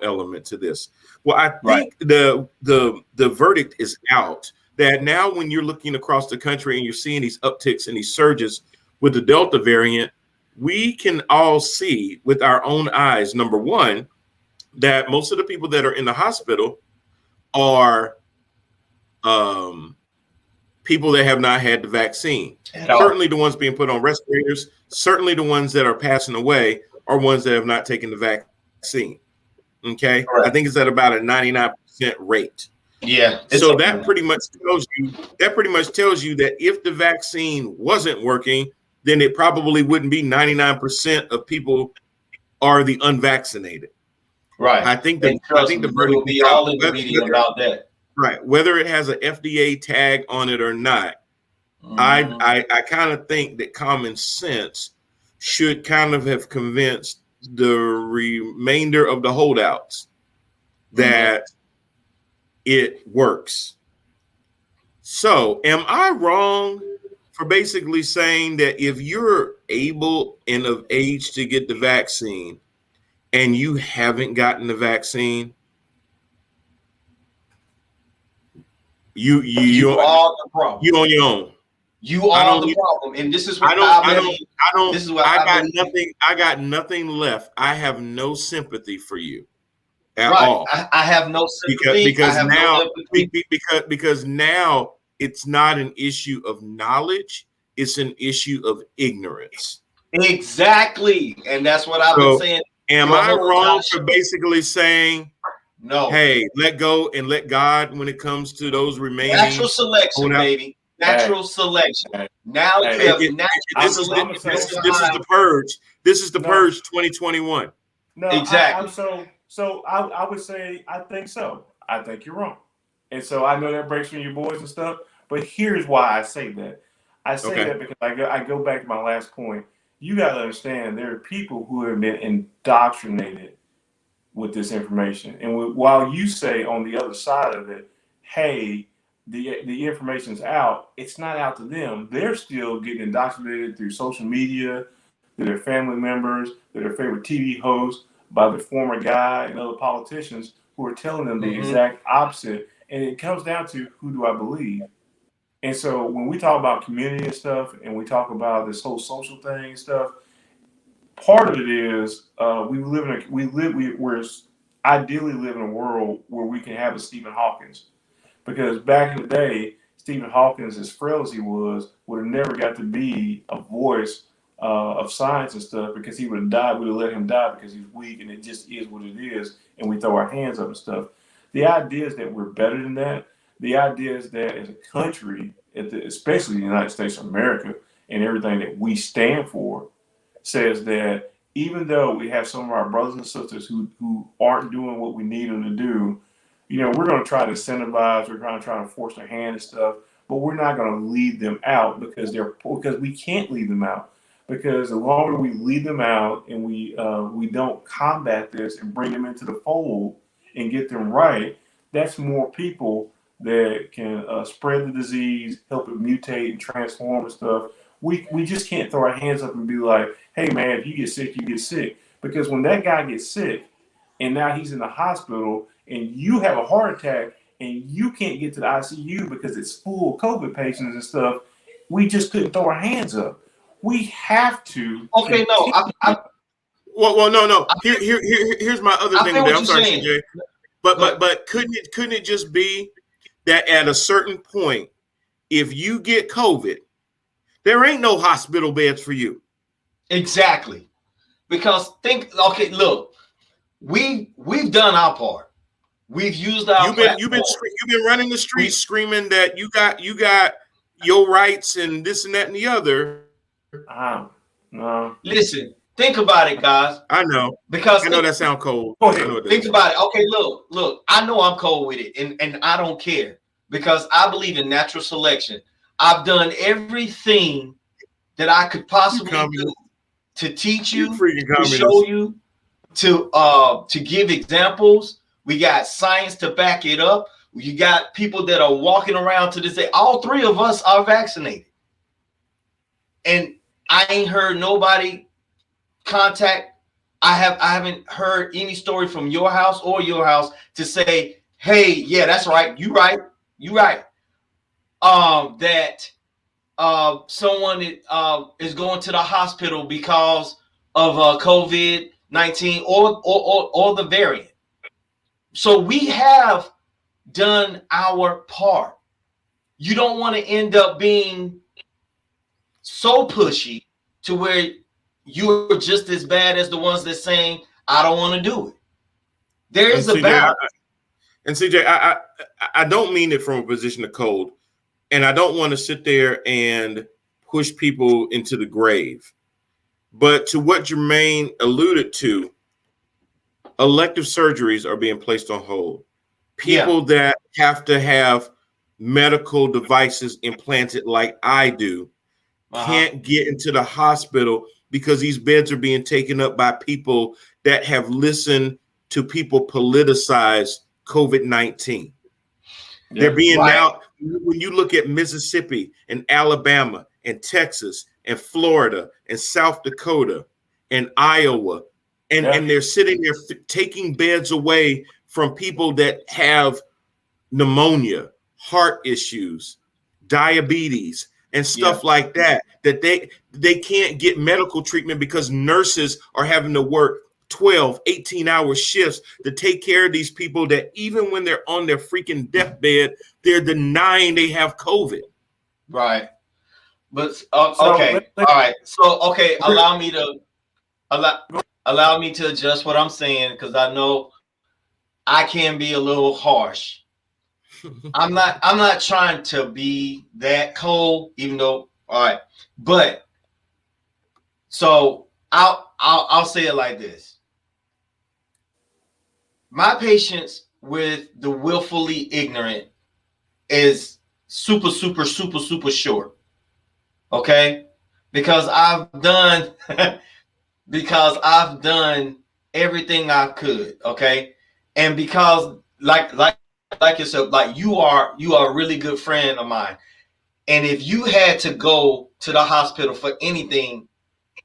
C: element to this. Well, I think the verdict is out that now when you're looking across the country and you're seeing these upticks and these surges with the Delta variant, we can all see with our own eyes, number one, that most of the people that are in the hospital are people that have not had the vaccine. Certainly the ones being put on respirators, certainly the ones that are passing away are ones that have not taken the vaccine. Okay. Right. I think it's at about a 99% rate.
D: Yeah.
C: So that pretty much tells you that if the vaccine wasn't working, then it probably wouldn't be 99% of people are the unvaccinated.
D: Right.
C: I think the verdict
D: will be all in the media about that.
C: Right. Whether it has an FDA tag on it or not, I kind of think that common sense should kind of have convinced the remainder of the holdouts that it works. So am I wrong for basically saying that if you're able and of age to get the vaccine and you haven't gotten the vaccine, you
D: are the problem.
C: You on your own.
D: You are the problem, and this is what
C: I got nothing left. I have no sympathy for you at all.
D: I have no sympathy
C: because now it's not an issue of knowledge; it's an issue of ignorance.
D: Exactly, and that's what I've been saying.
C: Am I wrong for basically saying,
D: no,
C: hey, let go and let God when it comes to those remaining
D: natural selection, baby? Natural selection. Now you have natural selection.
C: This is the purge. This is the purge 2021.
J: No,
D: exactly.
J: So I would say I think so. I think you're wrong, and so I know that breaks from your boys and stuff. But here's why I say that. I say that because I go back to my last point. You got to understand there are people who have been indoctrinated with this information, and while you say on the other side of it, hey, the information's out, it's not out to them. They're still getting indoctrinated through social media, to their family members, to their favorite TV hosts, by the former guy and other politicians who are telling them the exact opposite. And it comes down to, who do I believe? And so when we talk about community and stuff, and we talk about this whole social thing and stuff, part of it is we're ideally live in a world where we can have a Stephen Hawkins. Because back in the day, Stephen Hawkins, as frail as he was, would have never got to be a voice of science and stuff, because he would have died. We'd have let him die because he's weak, and it just is what it is, and we throw our hands up and stuff. The idea is that we're better than that. The idea is that as a country, especially the United States of America, and everything that we stand for, says that even though we have some of our brothers and sisters who aren't doing what we need them to do, we're going to try to incentivize, we're going to try to force their hand and stuff, but we're not going to lead them out because we can't lead them out. Because the longer we lead them out and we don't combat this and bring them into the fold and get them right, that's more people that can spread the disease, help it mutate and transform and stuff. We just can't throw our hands up and be like, hey man, if you get sick, you get sick. Because when that guy gets sick and now he's in the hospital and you have a heart attack and you can't get to the ICU because it's full of COVID patients and stuff, we just couldn't throw our hands up. We have to.
D: Okay, no.
C: No. Here's my other thing. I'm sorry, CJ. But couldn't it just be that at a certain point, if you get COVID, there ain't no hospital beds for you?
D: Exactly. Because look, we've done our part. We've used our.
C: You've been running the streets screaming that you got your rights and this and that and the other.
J: No.
D: Listen, think about it, guys.
C: I know.
D: Because
C: I know that sounds cold.
D: Think about it. Okay, look. I know I'm cold with it, and I don't care because I believe in natural selection. I've done everything that I could possibly do to teach you, to show you, to give examples. We got science to back it up. You got people that are walking around to this day. All three of us are vaccinated, and I ain't heard nobody contact. I haven't heard any story from your house to say, hey, yeah, that's right. You right. That someone is going to the hospital because of COVID-19 or the variant. So we have done our part. You don't want to end up being so pushy to where you're just as bad as the ones that saying, I don't want to do it. There is a balance.
C: And CJ, I don't mean it from a position of cold, and I don't want to sit there and push people into the grave. But to what Jermaine alluded to, elective surgeries are being placed on hold. People that have to have medical devices implanted like I do can't get into the hospital because these beds are being taken up by people that have listened to people politicize COVID-19. They're being now, when you look at Mississippi and Alabama and Texas and Florida and South Dakota and Iowa, and they're sitting there taking beds away from people that have pneumonia, heart issues, diabetes, and stuff like that, that they can't get medical treatment because nurses are having to work 12, 18-hour shifts to take care of these people that even when they're on their freaking deathbed, they're denying they have COVID.
D: Right. But okay. All right. So, okay. Allow me to adjust what I'm saying, because I know I can be a little harsh. I'm not trying to be that cold, even though, all right. But so I'll say it like this. My patience with the willfully ignorant is super, super, super, super short. Okay? Because I've done everything I could, okay? And because like yourself, like you are a really good friend of mine. And if you had to go to the hospital for anything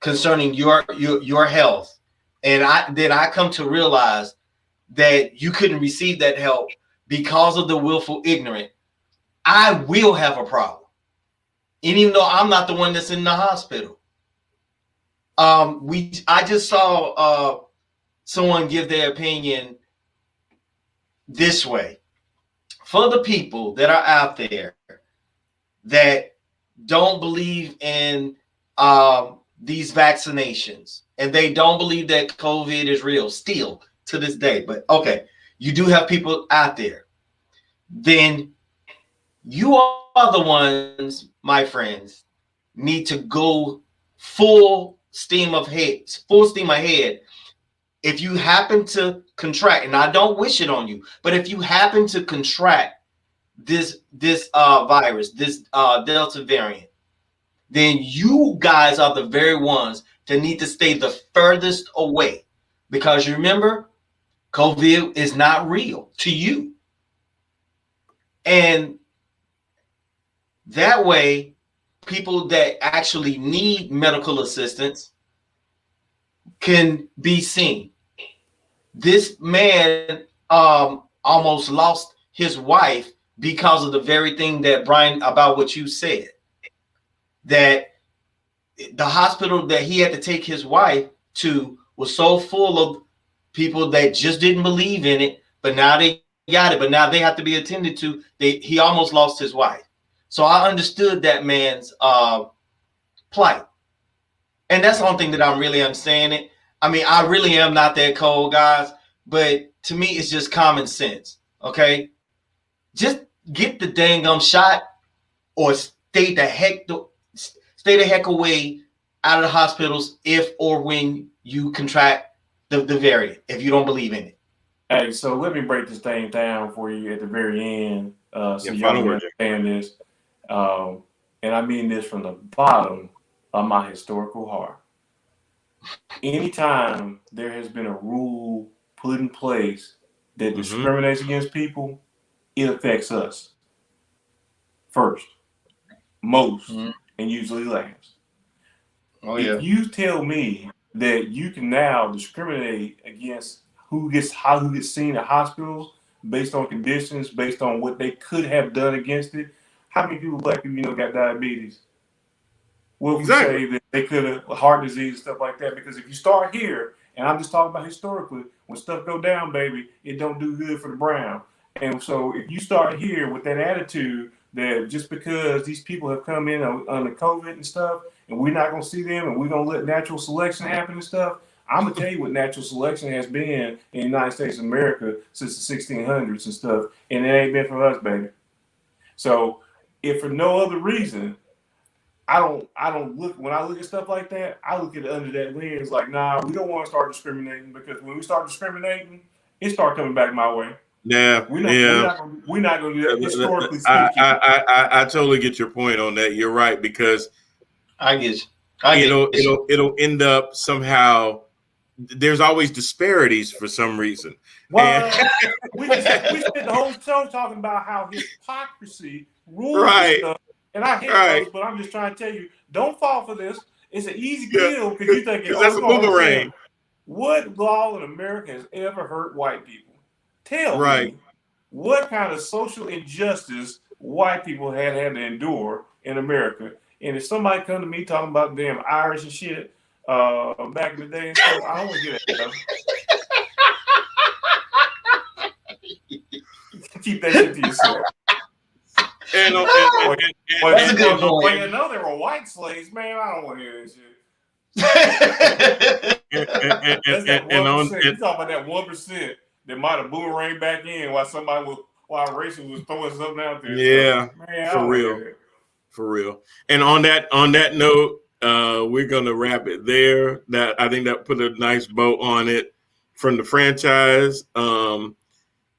D: concerning your health, and I come to realize that you couldn't receive that help because of the willful ignorant, I will have a problem. And even though I'm not the one that's in the hospital. I just saw someone give their opinion this way. For the people that are out there that don't believe in these vaccinations and they don't believe that COVID is real still to this day, but okay, you do have people out there, then you are the ones, my friends, need to go full steam ahead. If you happen to contract, and I don't wish it on you, but if you happen to contract this virus, this Delta variant, then you guys are the very ones that need to stay the furthest away, because you remember, COVID is not real to you. And that way, people that actually need medical assistance can be seen. This man almost lost his wife because of the very thing that Brian, about what you said, that the hospital that he had to take his wife to was so full of people that just didn't believe in it, but now they got it, but now they have to be attended to. He almost lost his wife. So I understood that man's plight. And that's the only thing that I'm really understanding. I mean, I really am not that cold, guys, but to me, it's just common sense. Okay? Just get the dang shot, or stay the heck away out of the hospitals if or when you contract the variant, if you don't believe in it.
J: Hey, so let me break this thing down for you at the very end, so y'all can understand this. And I mean this from the bottom of my historical heart. Anytime there has been a rule put in place that discriminates against people, it affects us first, most, and usually last.
D: Oh, yeah.
J: If you tell me that you can now discriminate against who gets seen at hospitals based on conditions, based on what they could have done against it, how many people, black people, got diabetes? What if we say that they could have heart disease and stuff like that? Because if you start here, and I'm just talking about historically, when stuff go down, baby, it don't do good for the brown. And so if you start here with that attitude that just because these people have come in on the COVID and stuff, and we're not going to see them, and we're going to let natural selection happen and stuff, I'm going to tell you what natural selection has been in the United States of America since the 1600s and stuff, and it ain't been for us, baby. So if for no other reason, I don't look, when I look at stuff like that, I look at it under that lens like, nah, we don't want to start discriminating, because when we start discriminating, it start coming back my way.
C: Yeah,
J: we're not going to do that historically speaking.
C: I totally get your point on that. You're right, because
D: I get you.
C: It'll end up somehow. There's always disparities for some reason.
J: Well, we spent the whole show talking about how hypocrisy rules
C: right.
J: stuff. And I hate those, but I'm just trying to tell you, don't fall for this. It's an easy kill because you think
C: that's a boomerang.
J: What law in America has ever hurt white people? Tell me what kind of social injustice white people had to endure in America. And if somebody come to me talking about damn Irish and shit back in the day and stuff, I don't want to hear that stuff. Keep that shit to yourself.
D: That's a good point.
J: You know, there were white slaves, man. I don't want to hear this shit. That's that 1%. You talking about that 1% that might have boomeranged back in while somebody was while Rachel was throwing something out there.
C: Yeah,
J: so, man,
C: for real. For real. And on that note, we're gonna wrap it there. That I think that put a nice bow on it from the franchise.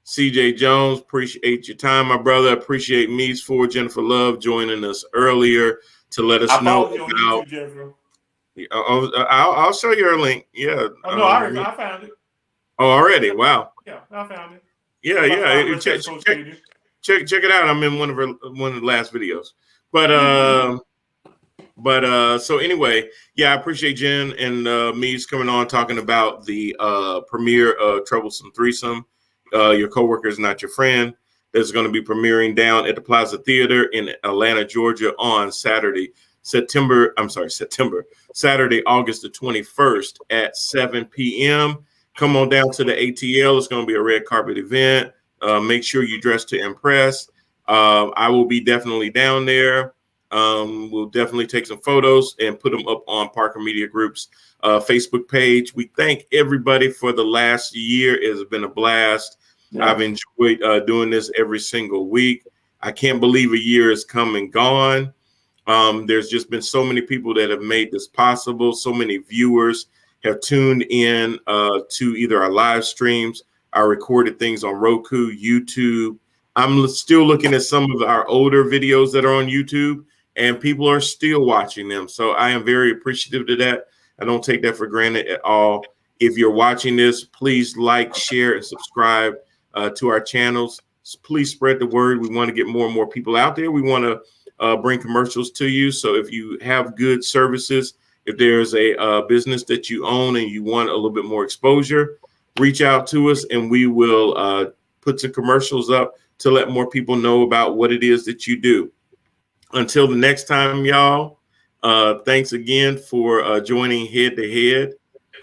C: CJ Jones, appreciate your time, my brother. Appreciate Meez Ford, Jennifer Love joining us earlier to let us know about.
J: YouTube,
C: I'll show you her link. Yeah.
J: Oh, no, I found it.
C: Oh, already? Wow.
J: Yeah, I found it.
C: Yeah. Check it out. I'm in one of the last videos. But so anyway, yeah, I appreciate Jen and Meez coming on talking about the premiere of Troublesome Threesome. Your coworker is not your friend. That's going to be premiering down at the Plaza Theater in Atlanta, Georgia on Saturday, August the 21st at 7 p.m. Come on down to the ATL. It's going to be a red carpet event. Make sure you dress to impress. I will be definitely down there. We'll definitely take some photos and put them up on Parker Media Group's Facebook page. We thank everybody for the last year. It has been a blast. Yeah. I've enjoyed doing this every single week. I can't believe a year has come and gone. There's just been so many people that have made this possible. So many viewers have tuned in to either our live streams, our recorded things on Roku, YouTube. I'm still looking at some of our older videos that are on YouTube, and people are still watching them. So I am very appreciative to that. I don't take that for granted at all. If you're watching this, please like, share, and subscribe to our channels. Please spread the word. We want to get more and more people out there. We want to bring commercials to you. So if you have good services, if there's a business that you own and you want a little bit more exposure, reach out to us and we will put some commercials up to let more people know about what it is that you do. Until the next time, y'all, thanks again for joining Head to Head.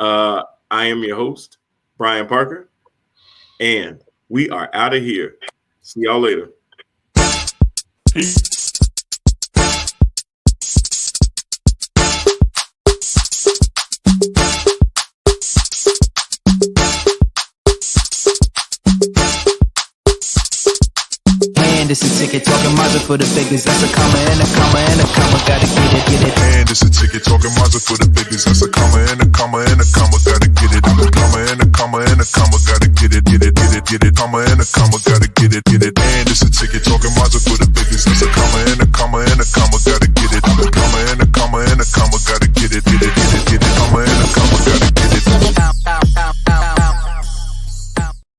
C: I am your host, Brian Parker, and we are out of here. See y'all later.
J: Peace.
A: This a ticket talking Mazda for the biggest. That's a comma and a comma and a comma. Gotta get it.
B: And it's a ticket talking Mazda for the biggest. That's a comma and a comma and a comma. Gotta get it. I'm a comma and a comma and a comma. Gotta get it. Comma and a comma. Gotta get it. And it's a ticket talking Mazda for the biggest. That's a comma and a comma and a comma. Gotta get it. I'm a comma and a comma and a comma. Gotta get it.